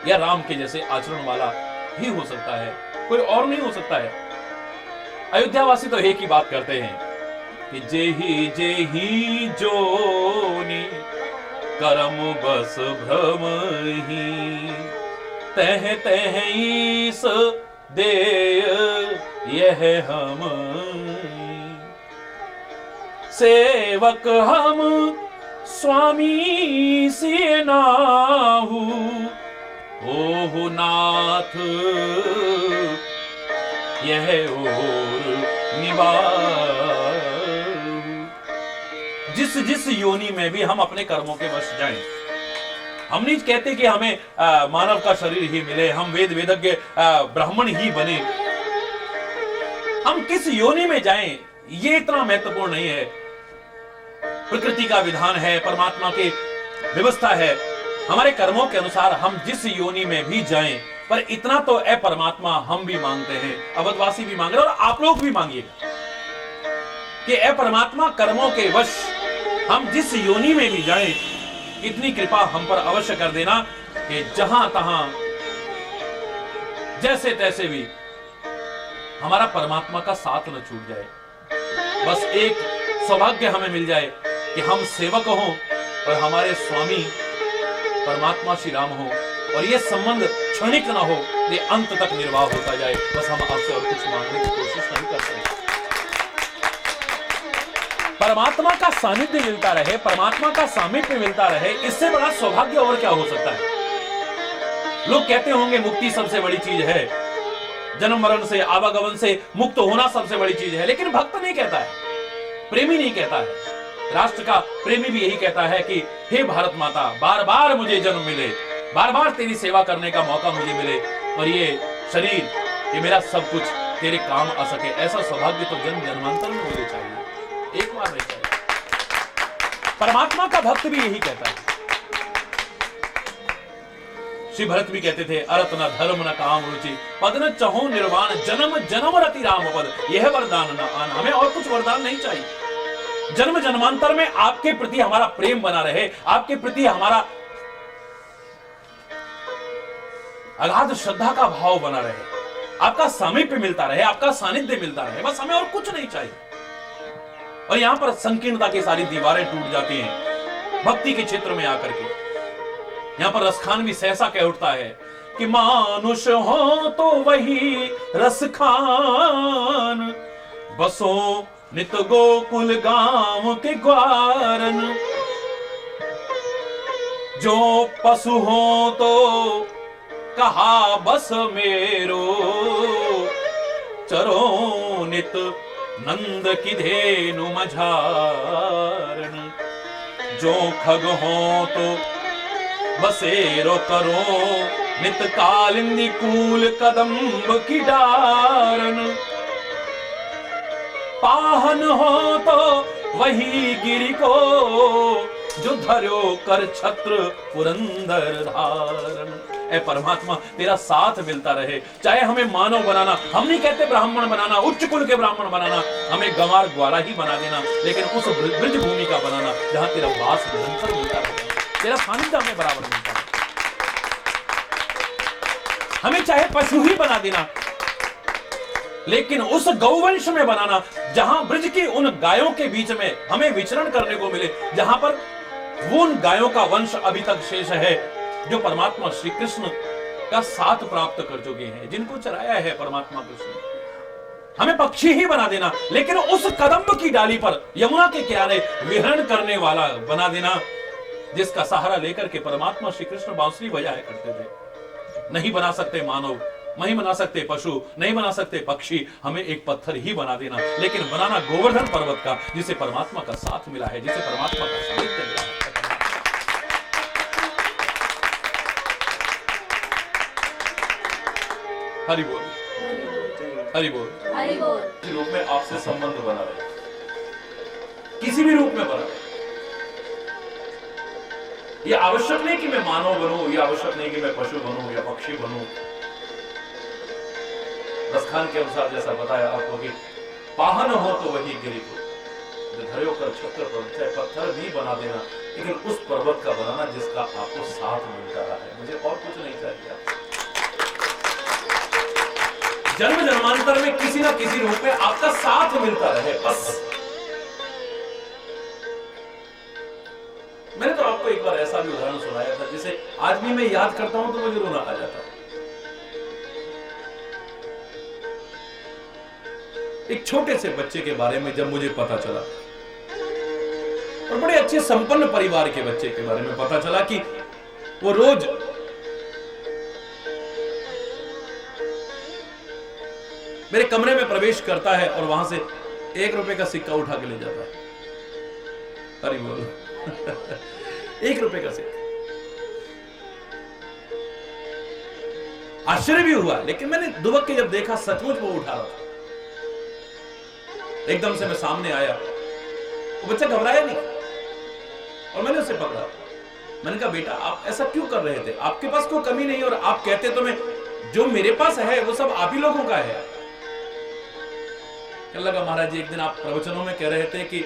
या राम के जैसे आचरण वाला ही हो सकता है, कोई और नहीं हो सकता है। अयोध्यावासी तो एक ही बात करते हैं कि जेहि जोनी करम बस भ्रम ही, तह तह ईस देय यह हम, सेवक हम स्वामी से नाहु, ओहु नाथ यह और निवाहु। जिस जिस योनि में भी हम अपने कर्मों के वश जाएं, हम नहीं कहते कि हमें मानव का शरीर ही मिले, हम वेद वेदज्ञ ब्राह्मण ही बने। हम किस योनि में जाएं ये इतना महत्वपूर्ण नहीं है। प्रकृति का विधान है, परमात्मा की व्यवस्था है, हमारे कर्मों के अनुसार हम जिस योनि में भी जाएं, पर इतना तो ए परमात्मा हम भी मांगते हैं, अवधवासी भी मांग रहे और आप लोग भी मांगिएगा कि ए परमात्मा कर्मों के वश हम जिस योनि में भी जाएं, इतनी कृपा हम पर अवश्य कर देना कि जहां तहां जैसे तैसे भी हमारा परमात्मा का साथ न छूट जाए। बस एक सौभाग्य हमें मिल जाए कि हम सेवक हों और हमारे स्वामी परमात्मा श्री राम हो, और ये संबंध क्षणिक ना हो, ये अंत तक निर्वाह होता जाए। बस हम आपसे और कुछ मांगने की कोशिश नहीं करते। परमात्मा का सानिध्य मिलता रहे, परमात्मा का सामीप्य मिलता रहे, इससे बड़ा सौभाग्य और क्या हो सकता है। लोग कहते होंगे मुक्ति सबसे बड़ी चीज है, जन्म मरण से, आवागमन से मुक्त होना सबसे बड़ी चीज है, लेकिन भक्त नहीं कहता है, प्रेमी नहीं कहता है। राष्ट्र का प्रेमी भी यही कहता है कि हे भारत माता, बार बार मुझे जन्म मिले, बार बार तेरी सेवा करने का मौका मुझे मिले, और ये शरीर, ये मेरा सब कुछ तेरे काम आ सके। ऐसा सौभाग्य तो जन्म जन्मांतर में मुझे चाहिए, एक बार नहीं चाहिए। परमात्मा का भक्त भी यही कहता है। श्री भरत भी कहते थे, अरत न धर्म न काम रुचि, पद न चहो निर्वाण, जन्म जन्म रति राम पद, यह वरदान न आन। हमें और कुछ वरदान नहीं चाहिए। जन्म जन्मांतर में आपके प्रति हमारा प्रेम बना रहे, आपके प्रति हमारा अगाध श्रद्धा का भाव बना रहे, आपका सामीप्य मिलता रहे, आपका सानिध्य मिलता रहे, बस हमें और कुछ नहीं चाहिए। और यहां पर संकीर्णता की सारी दीवारें टूट जाती हैं भक्ति के क्षेत्र में आकर के। यहां पर रसखान भी सहसा कह उठता है कि मानुष हो तो वही रसखान, बसो नित गोकुल गांव के ग्वारन, जो पशु हो तो कहा बस मेरो, चरो नित नंद की धेनु मझारन, जो खग हो तो बसेरो करो, नित कालिंदी कूल कदम्ब की डारन, पाहन हो तो वही गिरि को, जो धर्यो कर छत्र पुरंदर धारन। ए परमात्मा, तेरा साथ मिलता रहे, चाहे हमें मानव बनाना, हम नहीं कहते ब्राह्मण बनाना, उच्च कुल के ब्राह्मण बनाना, हमें गंवार ग्वाला ही बना देना, लेकिन उस ब्रज भूमि का बनाना जहां तेरा वास निरंतर मिलता रहे, तेरा सानिध्य हमें बराबर मिलता है। हमें चाहे पशु ही बना देना, लेकिन उस गौवंश में बनाना जहां ब्रज की उन गायों के बीच में हमें विचरण करने को मिले, जहां पर वो उन गायों का वंश अभी तक शेष है जो परमात्मा श्री कृष्ण का साथ प्राप्त कर चुके हैं, जिनको चराया है परमात्मा कृष्ण। हमें पक्षी ही बना देना, लेकिन उस कदम्ब की डाली पर यमुना के किनारे विहरण करने वाला बना देना, जिसका सहारा लेकर के परमात्मा श्री कृष्ण बांसुरी बजाया करते थे। नहीं बना सकते मानव, नहीं बना सकते पशु, नहीं बना सकते पक्षी, हमें एक पत्थर ही बना देना, लेकिन बनाना गोवर्धन पर्वत का, जिसे परमात्मा का साथ मिला है, जिसे परमात्मा का सानिध्य मिला है। हरि बोल, हरि बोल, हरि बोल। किसी रूप में आपसे संबंध बना रहे, किसी भी रूप में बना रहे, ये आवश्यक नहीं कि मैं मानव बनूं, ये आवश्यक नहीं कि मैं पशु बनूं या पक्षी बनूं। रसखान के अनुसार जैसा बताया आपको कि पाहन हो तो वही गिरी को, धरे कर छत्र पर्वत, चाहे पत्थर भी बना देना, लेकिन उस पर्वत का बनाना जिसका आपको साथ मिलता रहा है। मुझे और कुछ नहीं चाहिए। जन्म जन्मांतर में किसी ना किसी रूप में आपका साथ मिलता रहे, बस। मैंने तो आपको एक बार ऐसा भी उदाहरण सुनाया था जिसे आज भी मैं याद करता हूं तो मुझे रोना आ जाता है। एक छोटे से बच्चे के बारे में जब मुझे पता चला, और बड़े अच्छे संपन्न परिवार के बच्चे के बारे में पता चला कि वो रोज मेरे कमरे में प्रवेश करता है और वहां से 1 रुपए का सिक्का उठा के ले जाता है। अरे बोलो 1 रुपए का सिक्का। आश्चर्य भी हुआ, लेकिन मैंने दुबक के जब देखा सचमुच वो उठा रहा था। एकदम से मैं सामने आया, वो बच्चा घबराया नहीं और मैंने उसे पकड़ा। मैंने कहा बेटा आप ऐसा क्यों कर रहे थे? आपके पास कोई कमी नहीं और आप कहते तो मैं जो मेरे पास है वो सब आप ही लोगों का है। कहने लगा महाराज जी एक दिन आप प्रवचनों में कह रहे थे कि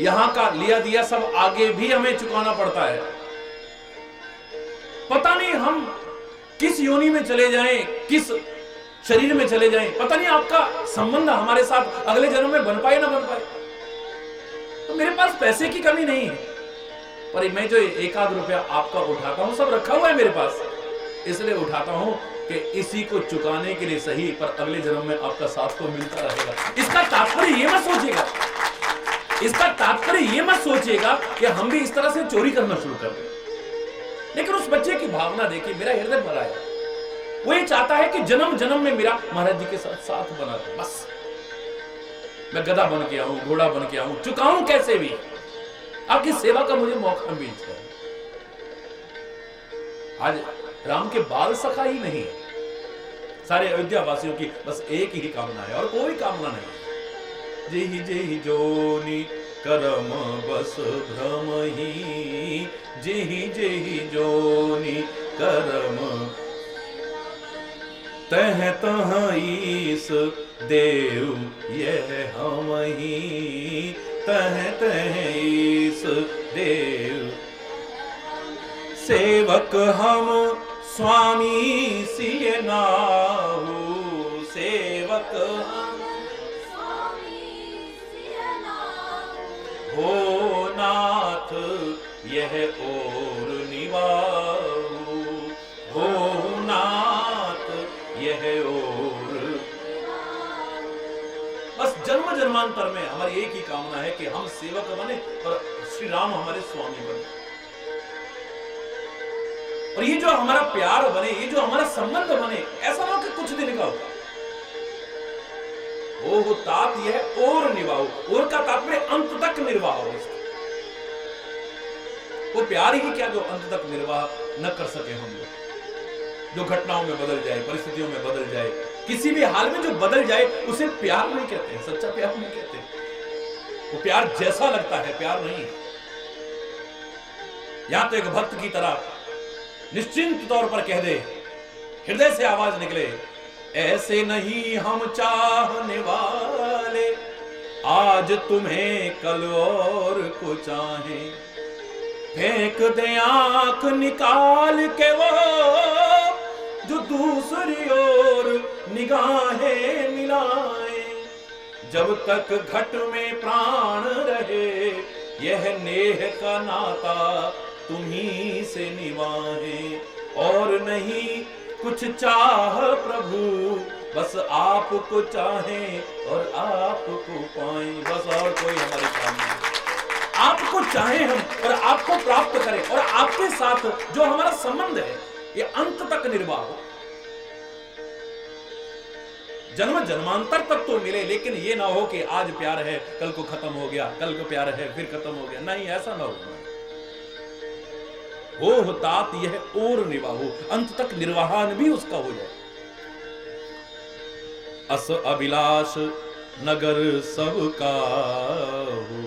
यहां का लिया दिया सब आगे भी हमें चुकाना पड़ता है। पता नहीं हम किस योनि में चले जाएं, किस शरीर में चले जाएं, पता नहीं आपका संबंध हमारे साथ अगले जन्म में बन पाए ना बन पाए। तो मेरे पास पैसे की कमी नहीं है, पर मैं जो 1 रुपया आपका उठाता हूं सब रखा हुआ है मेरे पास, इसलिए उठाता हूं कि इसी को चुकाने के लिए सही, पर अगले जन्म में आपका साथ तो मिलता रहेगा। इसका तात्पर्य ये मत सोचिएगा, इसका तात्पर्य ये मत सोचिएगा कि हम भी इस तरह से चोरी करना शुरू कर दें। लेकिन उस बच्चे की भावना देखिए, मेरा हृदय भरा है। वो ये चाहता है कि जन्म जन्म में मेरा महाराज जी के साथ साथ बना रहे। बस मैं गधा बन के आऊं, घोड़ा बन के आऊं, चुकाऊं कैसे भी, आपकी सेवा का मुझे मौका मिल जाए। आज राम के बाल सखा ही नहीं, सारे अयोध्या वासियों की बस एक ही कामना है और कोई कामना नहीं। जेहि जेहि जोनि करम बस भ्रम ही, जेहि जेहि जोनि करम तह तह ईस देव यह हम ही, तह तह ईस देव सेवक हम स्वामी सिय नाहु, सेवक हम हो नाथ यह और निवाहु, हो नाथ यह और। बस जन्म जन्मांतर में हमारी एक ही कामना है कि हम सेवक बने और श्री राम हमारे स्वामी बने। और ये जो हमारा प्यार बने, ये जो हमारा संबंध बने, ऐसा ना कि कुछ दिन का हो। वो तात यह और निभाओ, और का तात्पर्य अंत तक निर्वाह हो। वो प्यार ही क्या जो अंत तक निर्वाह न कर सके हम लोग, जो घटनाओं में बदल जाए, परिस्थितियों में बदल जाए, किसी भी हाल में जो बदल जाए उसे प्यार नहीं कहते हैं, सच्चा प्यार नहीं कहते। वो प्यार जैसा लगता है प्यार नहीं है। या तो एक भक्त की तरह निश्चिंत तौर पर कह दे, हृदय से आवाज निकले, ऐसे नहीं हम चाहने वाले, आज तुम्हें कल और को चाहे, फेंक दे आंख निकाल के वो जो दूसरी ओर निगाहें मिलाए। जब तक घट में प्राण रहे यह नेह का नाता तुम्ही से निभाए, और नहीं कुछ चाह प्रभु बस आपको चाहे और आपको पाए। बस और कोई हमारी काम नहीं, आपको चाहे हम और आपको प्राप्त करें, और आपके साथ जो हमारा संबंध है ये अंत तक निर्वाह हो, जन्म जन्मांतर तक तो मिले। लेकिन ये ना हो कि आज प्यार है कल को खत्म हो गया, कल को प्यार है फिर खत्म हो गया, नहीं ऐसा ना हो। हो तात यह और निवाहो, अंत तक निर्वाहन भी उसका हो जाए। अस अभिलाष नगर सबका हो,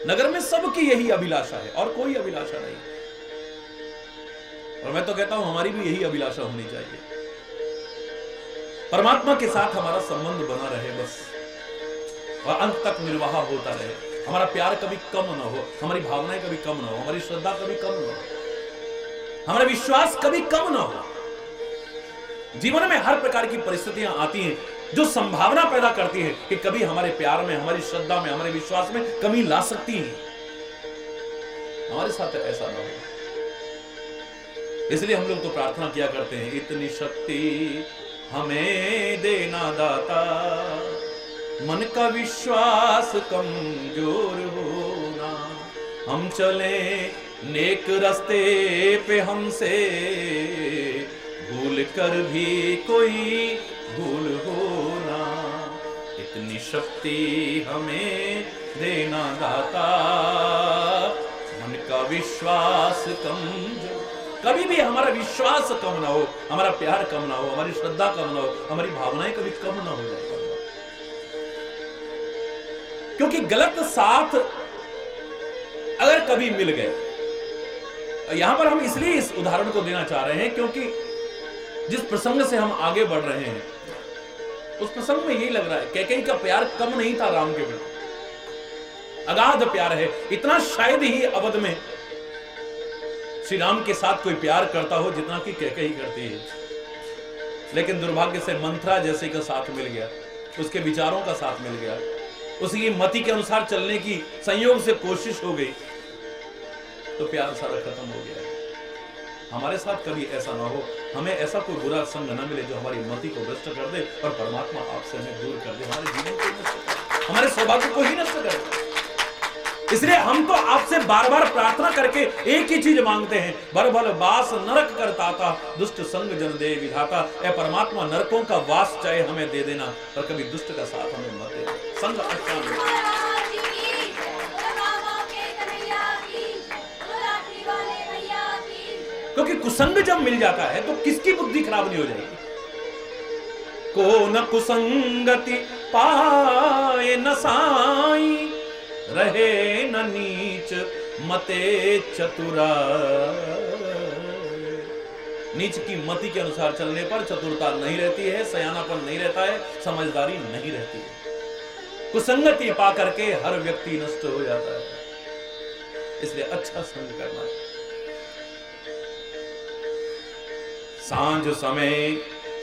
नगर में सबकी यही अभिलाषा है और कोई अभिलाषा नहीं। और मैं तो कहता हूं हमारी भी यही अभिलाषा होनी चाहिए, परमात्मा के साथ हमारा संबंध बना रहे बस, और अंत तक निर्वाह होता रहे। हमारा प्यार कभी कम ना हो, हमारी भावनाएं कभी कम ना हो, हमारी श्रद्धा कभी कम ना हो, हमारा विश्वास कभी कम ना हो। जीवन में हर प्रकार की परिस्थितियां आती हैं जो संभावना पैदा करती है कि कभी हमारे प्यार में, हमारी श्रद्धा में, हमारे विश्वास में कमी ला सकती है। हमारे साथ ऐसा ना हो, इसलिए हम लोग तो प्रार्थना किया करते हैं, इतनी शक्ति हमें देना दाता, मन का विश्वास कमजोर होना, हम चले नेक रास्ते पे हमसे भूल कर भी कोई भूल होना, इतनी शक्ति हमें देना दाता, मन का विश्वास कमजोर। कभी भी हमारा विश्वास कम ना हो, हमारा प्यार कम ना हो, हमारी श्रद्धा कम ना हो, हमारी भावनाएं कभी कम ना हो जाए। क्योंकि गलत साथ अगर कभी मिल गए, यहां पर हम इसलिए इस उदाहरण को देना चाह रहे हैं क्योंकि जिस प्रसंग से हम आगे बढ़ रहे हैं उस प्रसंग में यही लग रहा है कैकेयी का प्यार कम नहीं था राम के प्रति, अगाध प्यार है। इतना शायद ही अवध में श्री राम के साथ कोई प्यार करता हो जितना कि कैकेयी करती है। लेकिन दुर्भाग्य से मंथरा जैसे का साथ मिल गया, उसके विचारों का साथ मिल गया, उसकी मति के अनुसार चलने की संयोग से कोशिश हो गई, तो प्यार सारा खत्म हो गया। हमारे साथ कभी ऐसा ना हो, हमें ऐसा कोई बुरा संग न मिले जो हमारी मति को भ्रष्ट कर दे और परमात्मा आपसे हमें दूर कर दे, हमारे जीवन को नष्ट कर, हमारे सौभाग्य को ही नष्ट कर दे। इसलिए हम तो आपसे बार बार प्रार्थना करके एक ही चीज मांगते हैं, भर भल वास नरक करताता, दुष्ट संग जन दे विधाता। ए परमात्मा, नरकों का वास चाहे हमें दे देना, पर कभी दुष्ट का साथ हमें मत दे। संग अच्छा क्योंकि कुसंग जब मिल जाता है तो किसकी बुद्धि खराब नहीं हो जाएगी। को न कुसंगति पाए न साई, रहे न नीच मते चतुरा। नीच की मति के अनुसार चलने पर चतुरता नहीं रहती है, सयानापन नहीं रहता है, समझदारी नहीं रहती है। कुसंगति पा करके हर व्यक्ति नष्ट हो जाता है। इसलिए अच्छा संग करना। सांझ समय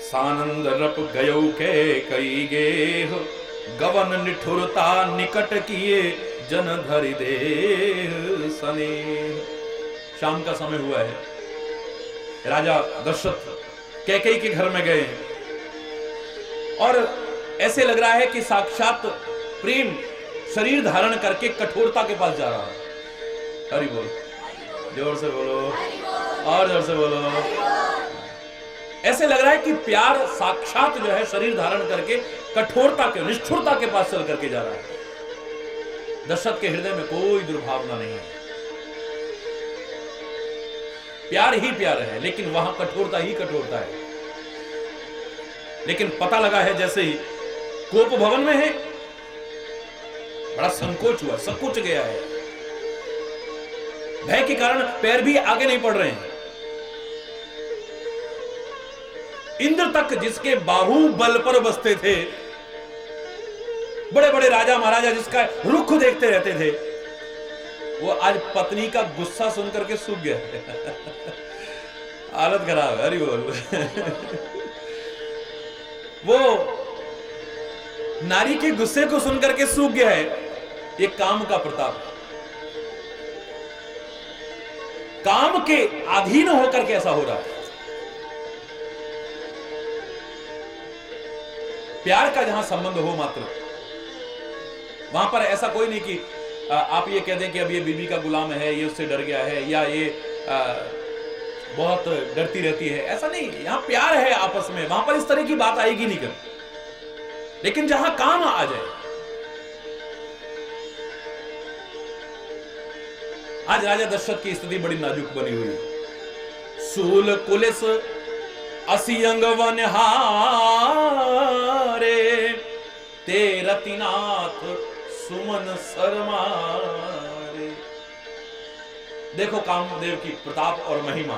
सानंद रप गयो के कई गेह, गवन निठुरता निकट किए जन धरि देह सने। शाम का समय हुआ है, राजा दशरथ कैकेयी के घर में गए और ऐसे लग रहा है कि साक्षात प्रेम शरीर धारण करके कठोरता के पास जा रहा है। हरि बोल, जोर से बोलो और जोर से बोलो। ऐसे लग रहा है कि प्यार साक्षात जो है शरीर धारण करके कठोरता के, निष्ठुरता के पास चल करके जा रहा है। दशरथ के हृदय में कोई दुर्भावना नहीं है, प्यार ही प्यार है, लेकिन वहां कठोरता ही कठोरता है। लेकिन पता लगा है जैसे ही कोप भवन में है, बड़ा संकोच हुआ, संकोच गया है। भय के कारण पैर भी आगे नहीं बढ़ रहे हैं। इंद्र तक जिसके बाहुबल पर बसते थे, बड़े बड़े राजा महाराजा जिसका रुख देखते रहते थे, वो आज पत्नी का गुस्सा सुनकर के सूख गया। हालत खराब है। हरि बोल। वो नारी के गुस्से को सुनकर के सूख गया है। ये काम का प्रताप, काम के अधीन होकर के ऐसा हो रहा है। प्यार का जहां संबंध हो मात्र, वहां पर ऐसा कोई नहीं कि आप ये कह दें कि अब ये बीबी का गुलाम है, ये उससे डर गया है, या ये बहुत डरती रहती है। ऐसा नहीं, यहां प्यार है आपस में, वहां पर इस तरह की बात आएगी नहीं कभी। लेकिन जहां काम आ जाए, आज राजा दशरथ की स्थिति बड़ी नाजुक बनी हुई है। सूल कुलिस असियंग वनहारे, ते रतिनाथ सुमन शर्मा। देखो कामदेव की प्रताप और महिमा।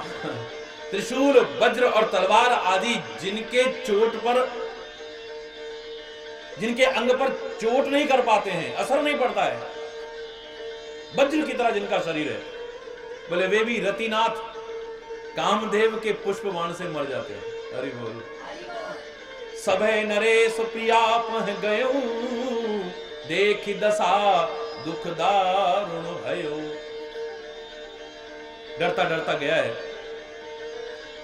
त्रिशूल, वज्र और तलवार आदि जिनके अंग पर चोट नहीं कर पाते हैं, असर नहीं पड़ता है, वज्र की तरह जिनका शरीर है, बोले वे भी रतिनाथ कामदेव के पुष्प बाण से मर जाते हैं। हरि बोल। सभे नरेश प्रिया पह गयो, देखी दशा दुख दारुण भयो। डरता डरता गया है,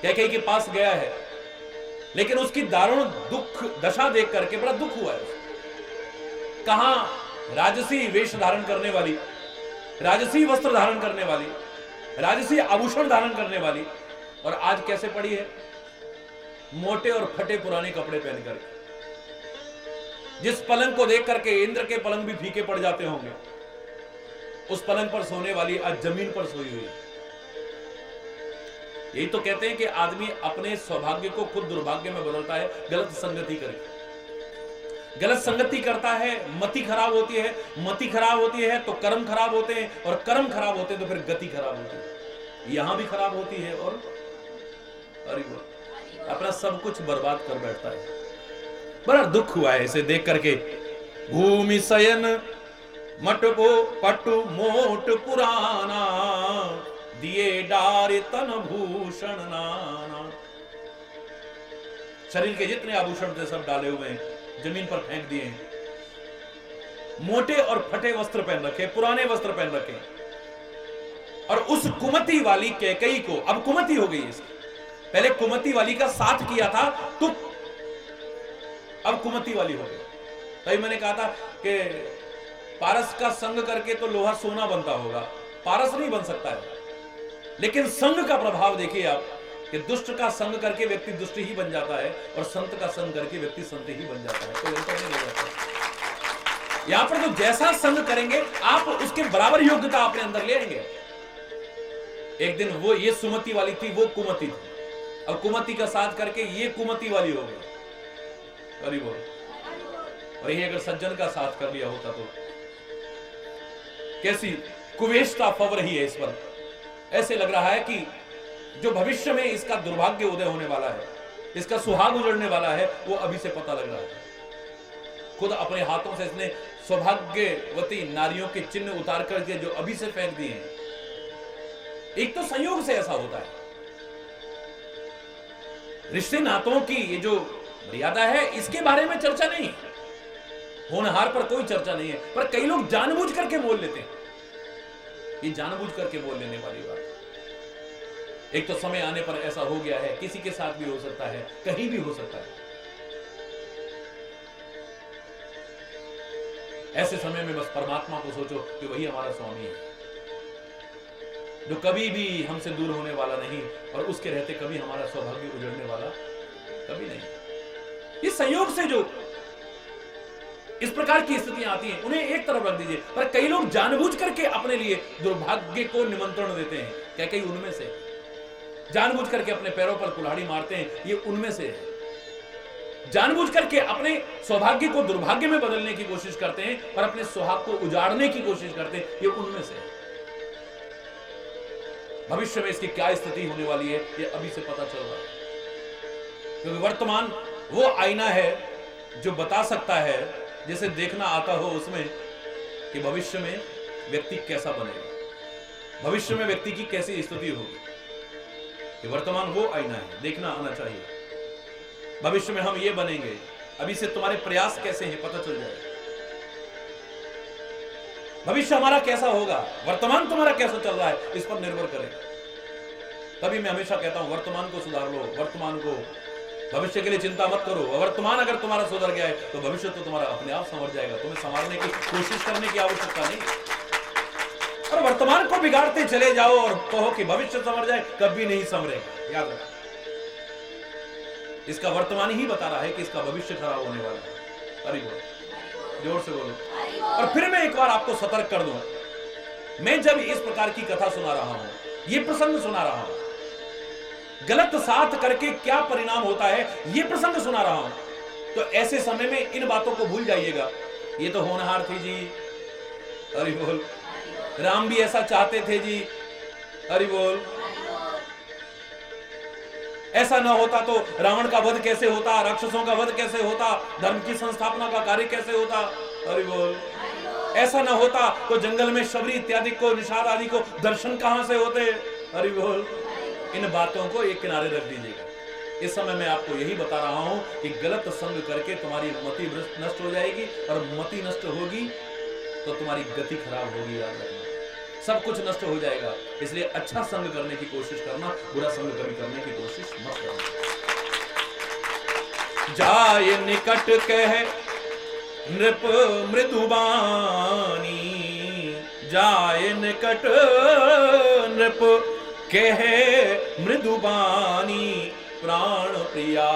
कैकेयी के पास गया है, लेकिन उसकी दारुण दुख दशा देख करके बड़ा दुख हुआ है। कहां राजसी वेश धारण करने वाली, राजसी वस्त्र धारण करने वाली, राजसी आभूषण धारण करने वाली, और आज कैसे पड़ी है? मोटे और फटे पुराने कपड़े पहनकर। जिस पलंग को देख करके इंद्र के पलंग भी फीके पड़ जाते होंगे, उस पलंग पर सोने वाली आज जमीन पर सोई हुई है। यही तो कहते हैं कि आदमी अपने सौभाग्य को खुद दुर्भाग्य में बदलता है, गलत संगति करके। गलत संगति करता है, मति खराब होती है, मति खराब होती है तो कर्म खराब होते हैं, और कर्म खराब होते हैं तो फिर गति खराब होती है, यहां भी खराब होती है, और अपना सब कुछ बर्बाद कर बैठता है। बड़ा दुख हुआ है इसे देख करके। भूमि शयन मटबो पटु मोट पुराना, दिए डारे तन भूषण नाना। शरीर के जितने आभूषण थे सब डाले हुए हैं, जमीन पर फेंक दिए हैं। मोटे और फटे वस्त्र पहन रखे, पुराने वस्त्र पहन रखे, और उस कुमति वाली कैकेयी को, अब कुमति हो गई इसकी, पहले कुमति वाली का साथ किया था तो अब कुमति वाली हो गई। तभी मैंने कहा था कि पारस का संग करके तो लोहा सोना बनता होगा, पारस नहीं बन सकता है, लेकिन संग का प्रभाव देखिए आप, कि दुष्ट का संग करके व्यक्ति दुष्ट ही बन जाता है, और संत का संग करके व्यक्ति संत ही बन जाता है, कोई अंतर नहीं हो जाता। यहां पर तो जैसा संग करेंगे आप उसके बराबर योग्यता अपने अंदर ले आएंगे। एक दिन वो ये सुमति वाली थी, वो कुमति थी, अब कुमति का साथ करके ये कुमति वाली हो गई। हरि बोल। और ये अगर सज्जन का साथ कर लिया होता तो कैसी कुवेशता फव रही है इस पर। ऐसे लग रहा है कि जो भविष्य में इसका दुर्भाग्य उदय होने वाला है, इसका सुहाग उजड़ने वाला है, वो अभी से पता लग रहा है। खुद अपने हाथों से इसने सौभाग्यवती नारियों के चिन्ह उतार करके जो अभी से फेंक दिए हैं। एक तो संयोग से ऐसा होता है, रिश्ते नातों की ये जो मर्यादा है इसके बारे में चर्चा नहीं है, होनहार पर कोई चर्चा नहीं है, पर कई लोग जानबूझ करके बोल लेते हैं। ये जानबूझ करके बोल लेने वाली बात। एक तो समय आने पर ऐसा हो गया है, किसी के साथ भी हो सकता है, कहीं भी हो सकता है। ऐसे समय में बस परमात्मा को सोचो कि वही हमारा स्वामी है, जो कभी भी हमसे दूर होने वाला नहीं, और उसके रहते कभी हमारा सौभाग्य उजड़ने वाला कभी नहीं। ये संयोग से जो इस प्रकार की स्थितियां आती हैं, उन्हें एक तरफ रख दीजिए, पर कई लोग जानबूझ करके अपने लिए दुर्भाग्य को निमंत्रण देते हैं। क्या कई उनमें से जानबूझ करके अपने पैरों पर कुल्हाड़ी मारते हैं, ये उनमें से है। जानबूझ करके अपने सौभाग्य को दुर्भाग्य में बदलने की कोशिश करते हैं, और अपने सुहाग को उजाड़ने की कोशिश करते हैं, ये उनमें से है। भविष्य में इसकी क्या स्थिति होने वाली है, ये अभी से पता चल रहा है, क्योंकि वर्तमान वो आईना है जो बता सकता है, जिसे देखना आता हो उसमें, कि भविष्य में व्यक्ति कैसा बनेगा, भविष्य में व्यक्ति की कैसी स्थिति होगी। कि वर्तमान वो आईना है, देखना आना चाहिए। भविष्य में हम ये बनेंगे, अभी से तुम्हारे प्रयास कैसे हैं पता चल जाएगा। भविष्य हमारा कैसा होगा, वर्तमान तुम्हारा कैसा चल रहा है, इस पर निर्भर करेगा। तभी मैं हमेशा कहता हूं, वर्तमान को सुधार लो, वर्तमान को, भविष्य के लिए चिंता मत करो। वर्तमान अगर तुम्हारा सुधर गया है तो भविष्य तो तुम्हारा अपने आप संवर जाएगा, तुम्हें संभालने की कोशिश करने की आवश्यकता नहीं। और वर्तमान को बिगाड़ते चले जाओ और कहो कि भविष्य संवर जाए, कभी नहीं संवरेगा। याद रखो, इसका वर्तमान ही बता रहा है कि इसका भविष्य खराब होने वाला है। हरि बोल, जोर से बोलो। और फिर मैं एक बार आपको सतर्क कर दूं, मैं जब इस प्रकार की कथा सुना रहा हूं, ये प्रसंग सुना रहा हूं, गलत साथ करके क्या परिणाम होता है ये प्रसंग सुना रहा हूं, तो ऐसे समय में इन बातों को भूल जाइएगा। ये तो होनहार थी जी, हरि बोल, राम भी ऐसा चाहते थे जी, हरि बोल। ऐसा ना होता तो रावण का वध कैसे होता, राक्षसों का वध कैसे होता, धर्म की संस्थापना का कार्य कैसे होता। हरि बोल। ऐसा ना होता तो जंगल में शबरी इत्यादि को, निषाद आदि को दर्शन कहां से होते। हरि बोल। इन बातों को एक किनारे रख दीजिएगा। इस समय मैं आपको यही बता रहा हूं कि गलत संग करके तुम्हारी मति नष्ट हो जाएगी, और मति नष्ट होगी तो तुम्हारी गति खराब होगी। याद रखना, सब कुछ नष्ट हो जाएगा। इसलिए अच्छा संग करने की कोशिश करना, बुरा संग कभी करने की कोशिश मत करना। जाए निकट कह नृप मृदुबानी, जाए निकट नृप कह मृदुबानी, प्राण प्रिया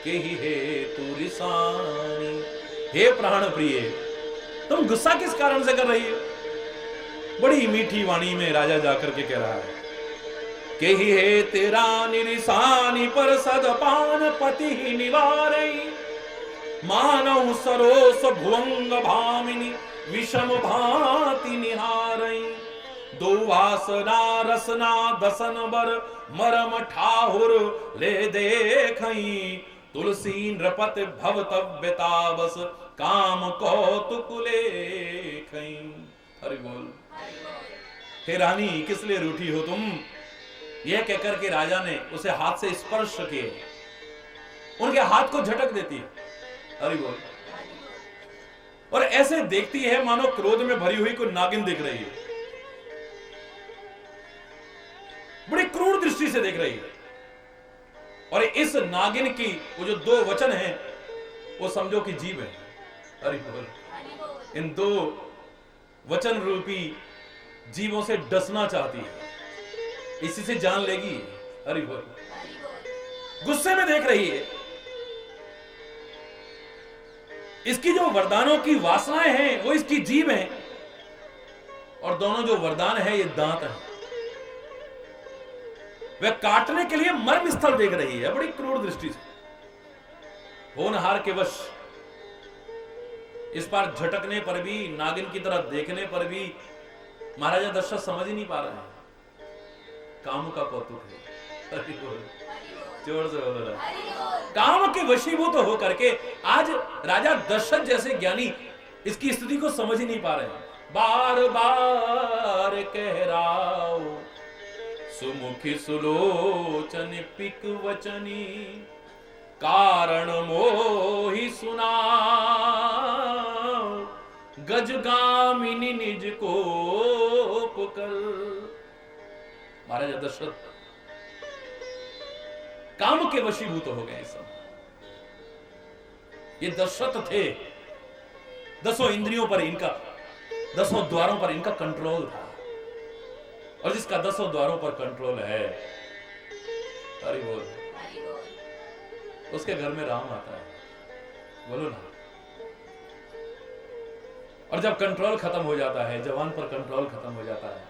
के ही हेतु रिसानी। हे प्राण प्रिय, तुम गुस्सा किस कारण से कर रही हो? बड़ी मीठी वाणी में राजा जाकर के कह रहा है के ही हे तेरा निरिसानी, पर सदपान पति ही निवारई, मानव सरोस भुवंग भामिनी, विषम भांति निहारई। दो वासना रसना दसन बर, मरम ठाहुर ले देखई, तुलसी नृपत भवतव्यता बस, काम कौतुक लेखई। हरि बोल। हे रानी, किस लिए रूठी हो तुम? यह कहकर के राजा ने उसे हाथ से स्पर्श किए, उनके हाथ को झटक देती है। हरि बोल। और ऐसे देखती है मानो क्रोध में भरी हुई कोई नागिन दिख रही है, बड़ी क्रूर दृष्टि से देख रही है। और इस नागिन की वो जो दो वचन हैं, वो समझो कि जीव है। हरि बोल। इन दो वचन रूपी जीवों से डसना चाहती है, इसी से जान लेगी। हरि बोल। गुस्से में देख रही है। इसकी जो वरदानों की वासनाएं हैं वो इसकी जीभ हैं, और दोनों जो वरदान है ये दांत हैं। वह काटने के लिए मर्म स्थल देख रही है बड़ी क्रूर दृष्टि से। होनहार के वश इस बार झटकने पर भी, नागिन की तरह देखने पर भी महाराजा दशरथ समझ ही नहीं पा रहे हैं काम का कौतुक है। जोर से बोल रहा। काम के वशीभूत तो होकर के आज राजा दशरथ जैसे ज्ञानी इसकी स्थिति को समझ ही नहीं पा रहे हैं। बार बार कह रहा सुमुखी सुलोचन पिक वचनी, कारण मोहि सुना, गजगामिनी निज को पुकर। महाराजा दशरथ काम के वशीभूत हो गए। सब ये दशरथ थे, 10 इंद्रियों पर इनका, 10 द्वारों पर इनका कंट्रोल था। और जिसका 10 द्वारों पर कंट्रोल है, हरि बोल, उसके घर में राम आता है। बोलो ना। और जब कंट्रोल खत्म हो जाता है, जवान पर कंट्रोल खत्म हो जाता है,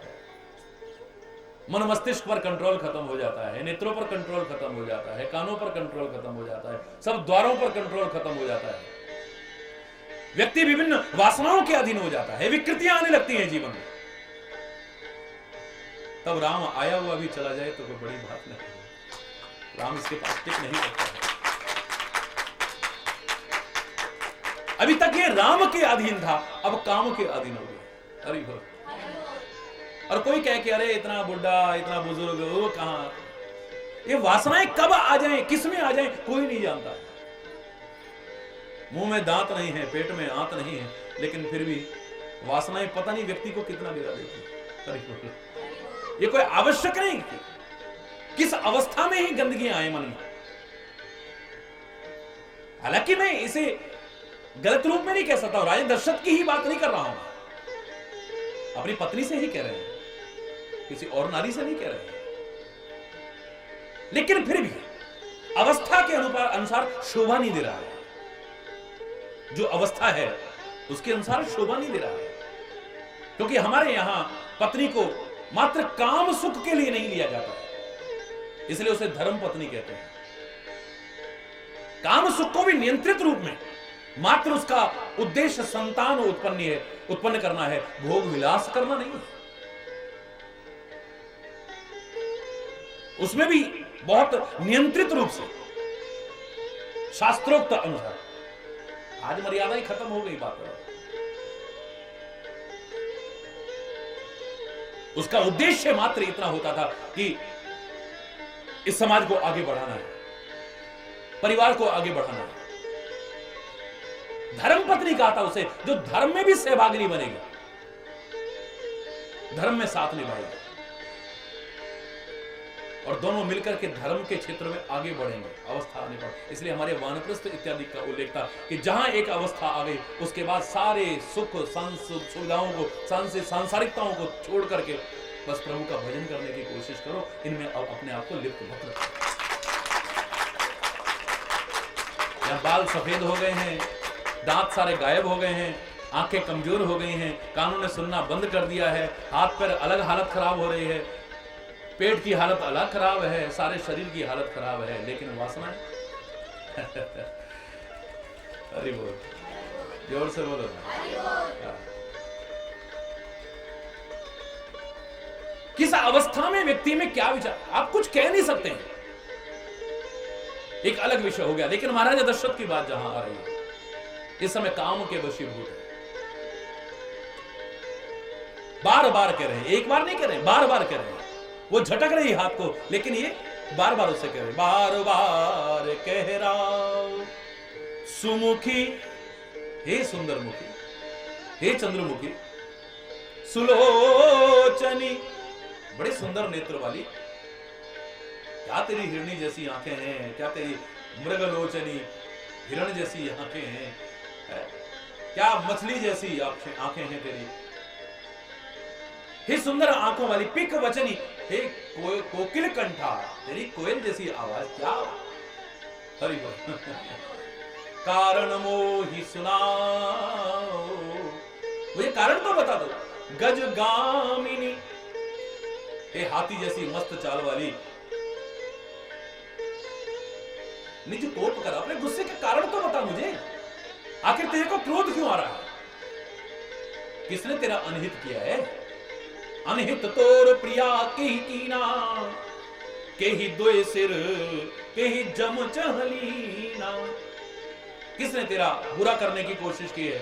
मन मस्तिष्क पर कंट्रोल खत्म हो जाता है, नेत्रों पर कंट्रोल खत्म हो जाता है, कानों पर कंट्रोल खत्म हो जाता है, सब द्वारों पर कंट्रोल खत्म हो जाता है, व्यक्ति विभिन्न वासनाओं के अधीन हो जाता है, विकृतियां आने लगती हैं जीवन में, तब राम आया हुआ भी चला जाए तो कोई बड़ी बात नहीं। राम इसके पास टिक नहीं सकता है। अभी तक ये राम के अधीन था, अब काम के अधीन हो गया। हरि बोल। और कोई कह के अरे इतना बुढ़ा, इतना बुजुर्ग, वो कहां, ये वासनाएं कब आ जाएं, किस में आ जाएं, कोई नहीं जानता। मुंह में दांत नहीं है, पेट में आंत नहीं है, लेकिन फिर भी वासनाएं पता नहीं व्यक्ति को कितना गिरा देती। ये कोई आवश्यक नहीं कि किस अवस्था में ही गंदगी आए मन में। हालांकि मैं इसे गलत रूप में नहीं कह सकता हूं, राजा दशरथ की ही बात नहीं कर रहा हूं, अपनी पत्नी से ही कह रहे हैं, किसी और नारी से नहीं कह रहे हैं। लेकिन फिर भी अवस्था के अनुसार शोभा नहीं दे रहा है। जो अवस्था है उसके अनुसार शोभा नहीं दे रहा है, क्योंकि हमारे यहां पत्नी को मात्र काम सुख के लिए नहीं लिया जाता है, इसलिए उसे धर्म पत्नी कहते हैं। काम सुख को भी नियंत्रित रूप में, मात्र उसका उद्देश्य संतान उत्पन्न करना है, भोग विलास करना नहीं है। उसमें भी बहुत नियंत्रित रूप से, शास्त्रोक्त अनुसार। आज मर्यादा ही खत्म हो गई बात है। उसका उद्देश्य मात्र इतना होता था कि इस समाज को आगे बढ़ाना है, परिवार को आगे बढ़ाना है। धर्म पत्नी कहा था उसे, जो धर्म में भी सहभागिनी बनेगी, धर्म में साथ निभाएगी, और दोनों मिलकर के धर्म के क्षेत्र में आगे बढ़ेंगे अवस्था आने पर। इसलिए हमारे वानप्रस्थ इत्यादि का उल्लेख था कि जहां एक अवस्था आ गई उसके बाद सारे सुख सुविधाओं को, सांसारिकताओं को छोड़ करके बस प्रभु का भजन करने की कोशिश करो। इनमें अपने आप को लिप्त मत रखो। या बाल सफेद हो गए हैं, दांत सारे गायब हो गए हैं, आंखें कमजोर हो गई हैं, कानों ने सुनना बंद कर दिया है, हाथ पैर अलग हालत खराब हो रही है, पेट की हालत अलग खराब है, सारे शरीर की हालत खराब है, लेकिन वासना अरे बोलो, जोर से बोलो। किस अवस्था में व्यक्ति में क्या विचार, आप कुछ कह नहीं सकते हैं, एक अलग विषय हो गया। लेकिन महाराजा दशरथ की बात जहां आ रही है, इस समय काम के वशीभूत है। बार बार कह रहे हैं, एक बार नहीं कह रहे हैं, बार बार कह रहे हैं। वो झटक रही हाथ को, लेकिन ये बार बार उससे कह रहे, बार बार कह रहा सुमुखी, हे सुंदर मुखी, हे चंद्रमुखी, सुलोचनी, बड़े सुंदर नेत्र वाली, क्या तेरी हिरणी जैसी आंखें हैं, क्या तेरी मृगलोचनी हिरण जैसी आंखें हैं, क्या मछली जैसी आंखें हैं तेरी, हे सुंदर आंखों वाली, पिक वचनी, हे कोकिल कंठा, तेरी कोयल जैसी आवाज, क्या हरि बोल। कारण मोहि सुनाओ, मुझे कारण तो बता दो। गज गामिनी, हे हाथी जैसी मस्त चाल वाली, निज कोप कर, अपने गुस्से के कारण तो बता मुझे, आखिर तेरे को क्रोध क्यों आ रहा है, किसने तेरा अनहित किया है। अनहित तोर प्रिया के ही कीना, के ही दोए सिर, के ही जम चहलीना, किसने तेरा बुरा करने की कोशिश की है,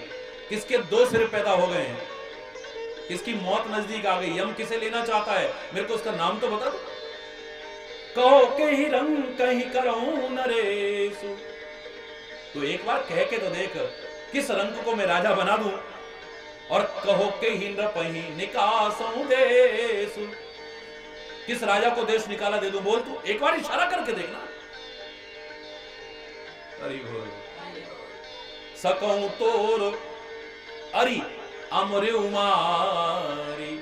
किसके दो सिर पैदा हो गए हैं, किसकी मौत नजदीक आ गई, यम किसे लेना चाहता है, मेरे को उसका नाम तो बता दो। कहो के ही रंग कहीं करो नरेशु, तो एक बार कह के तो देख, किस रंग को मैं राजा बना दूं, और कहो के ही नृपहि निकासों देशु, किस राजा को देश निकाला दे दूं, बोल तू, एक बार इशारा करके देखना। अरे बोल, सकऊं तोर अरि अमरे उमारी,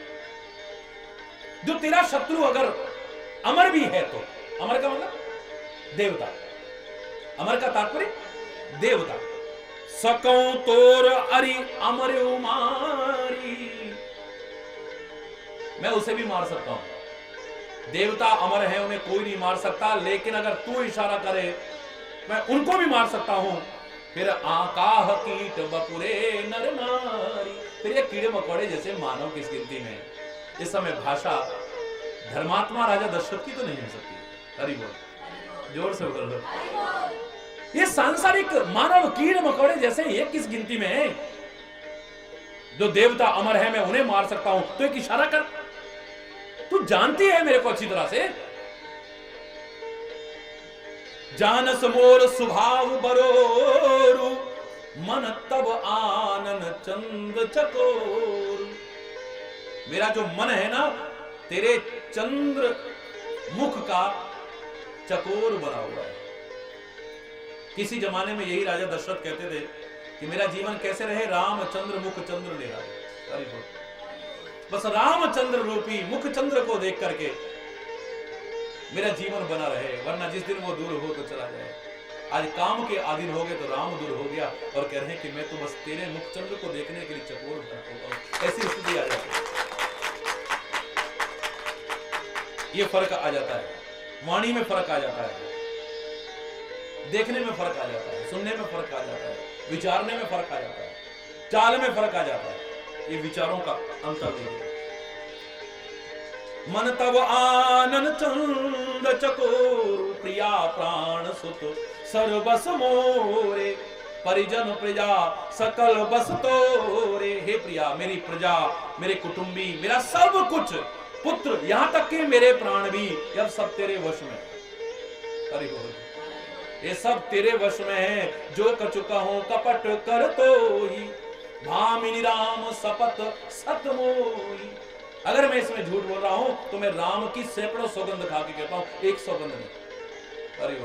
जो तेरा शत्रु अगर अमर भी है तो, अमर का मतलब देवता, अमर का तात्पर्य देवता, सकऊं तोर अरि अमर उमारी, मैं उसे भी मार सकता हूं, देवता अमर है, उन्हें कोई नहीं मार सकता, लेकिन अगर तू इशारा करे मैं उनको भी मार सकता हूं। फिर आकाह कीट बपुरे नर नारी, फिर ये कीड़े मकोड़े जैसे मानव किस गिनती में। इस समय भाषा धर्मात्मा राजा दशरथ की तो नहीं हो सकती। हरि बोल, जोर से बोल लो। ये सांसारिक मानव कीड़े मकोड़े जैसे ये किस गिनती में है, जो देवता अमर है मैं उन्हें मार सकता हूं, तो एक इशारा कर, तू जानती है मेरे को अच्छी तरह से। जानस मोर स्वभाव बरोरु, मन तब आनन चंद चकोर, मेरा जो मन है ना तेरे चंद्र मुख का चकोर बना हुआ है। किसी जमाने में यही राजा दशरथ कहते थे कि मेरा जीवन कैसे रहे, रामचंद्र मुख चंद्र निहारे, बस रामचंद्र रूपी मुख चंद्र को देख करके मेरा जीवन बना रहे, वरना जिस दिन वो दूर हो तो चला जाए। आज काम के आधीन हो गए तो राम दूर हो गया, और कह रहे हैं कि मैं तो बस तेरे मुख चंद्र को देखने के लिए चकोर होता हूं। ऐसी स्थिति आ जाती है, ये फर्क आ जाता है, वाणी में फर्क आ जाता है, देखने में फर्क आ जाता है, सुनने में फर्क आ जाता है, विचारने में फर्क आ जाता है, चाल में फर्क आ जाता है। ये विचारों का अंतर देखिए। मन तब आनन चंद चकोर, प्रिया प्राण सुत सर्वस मोरे, परिजन प्रजा सकल बस तोरे। हे प्रिया, मेरी प्रजा, मेरे कुटुंबी, मेरा सब कुछ, पुत्र, यहां तक कि मेरे प्राण भी, अब सब तेरे वश में। अरे ये सब तेरे वश में है। जो कछु कहूं कपट कर तो ही, भामिनी राम सपत सत मोही। अगर मैं इसमें झूठ बोल रहा हूं तो मैं राम की सैकड़ों सौगंध खा के कहता हूं, एक सौगंध नहीं। अरे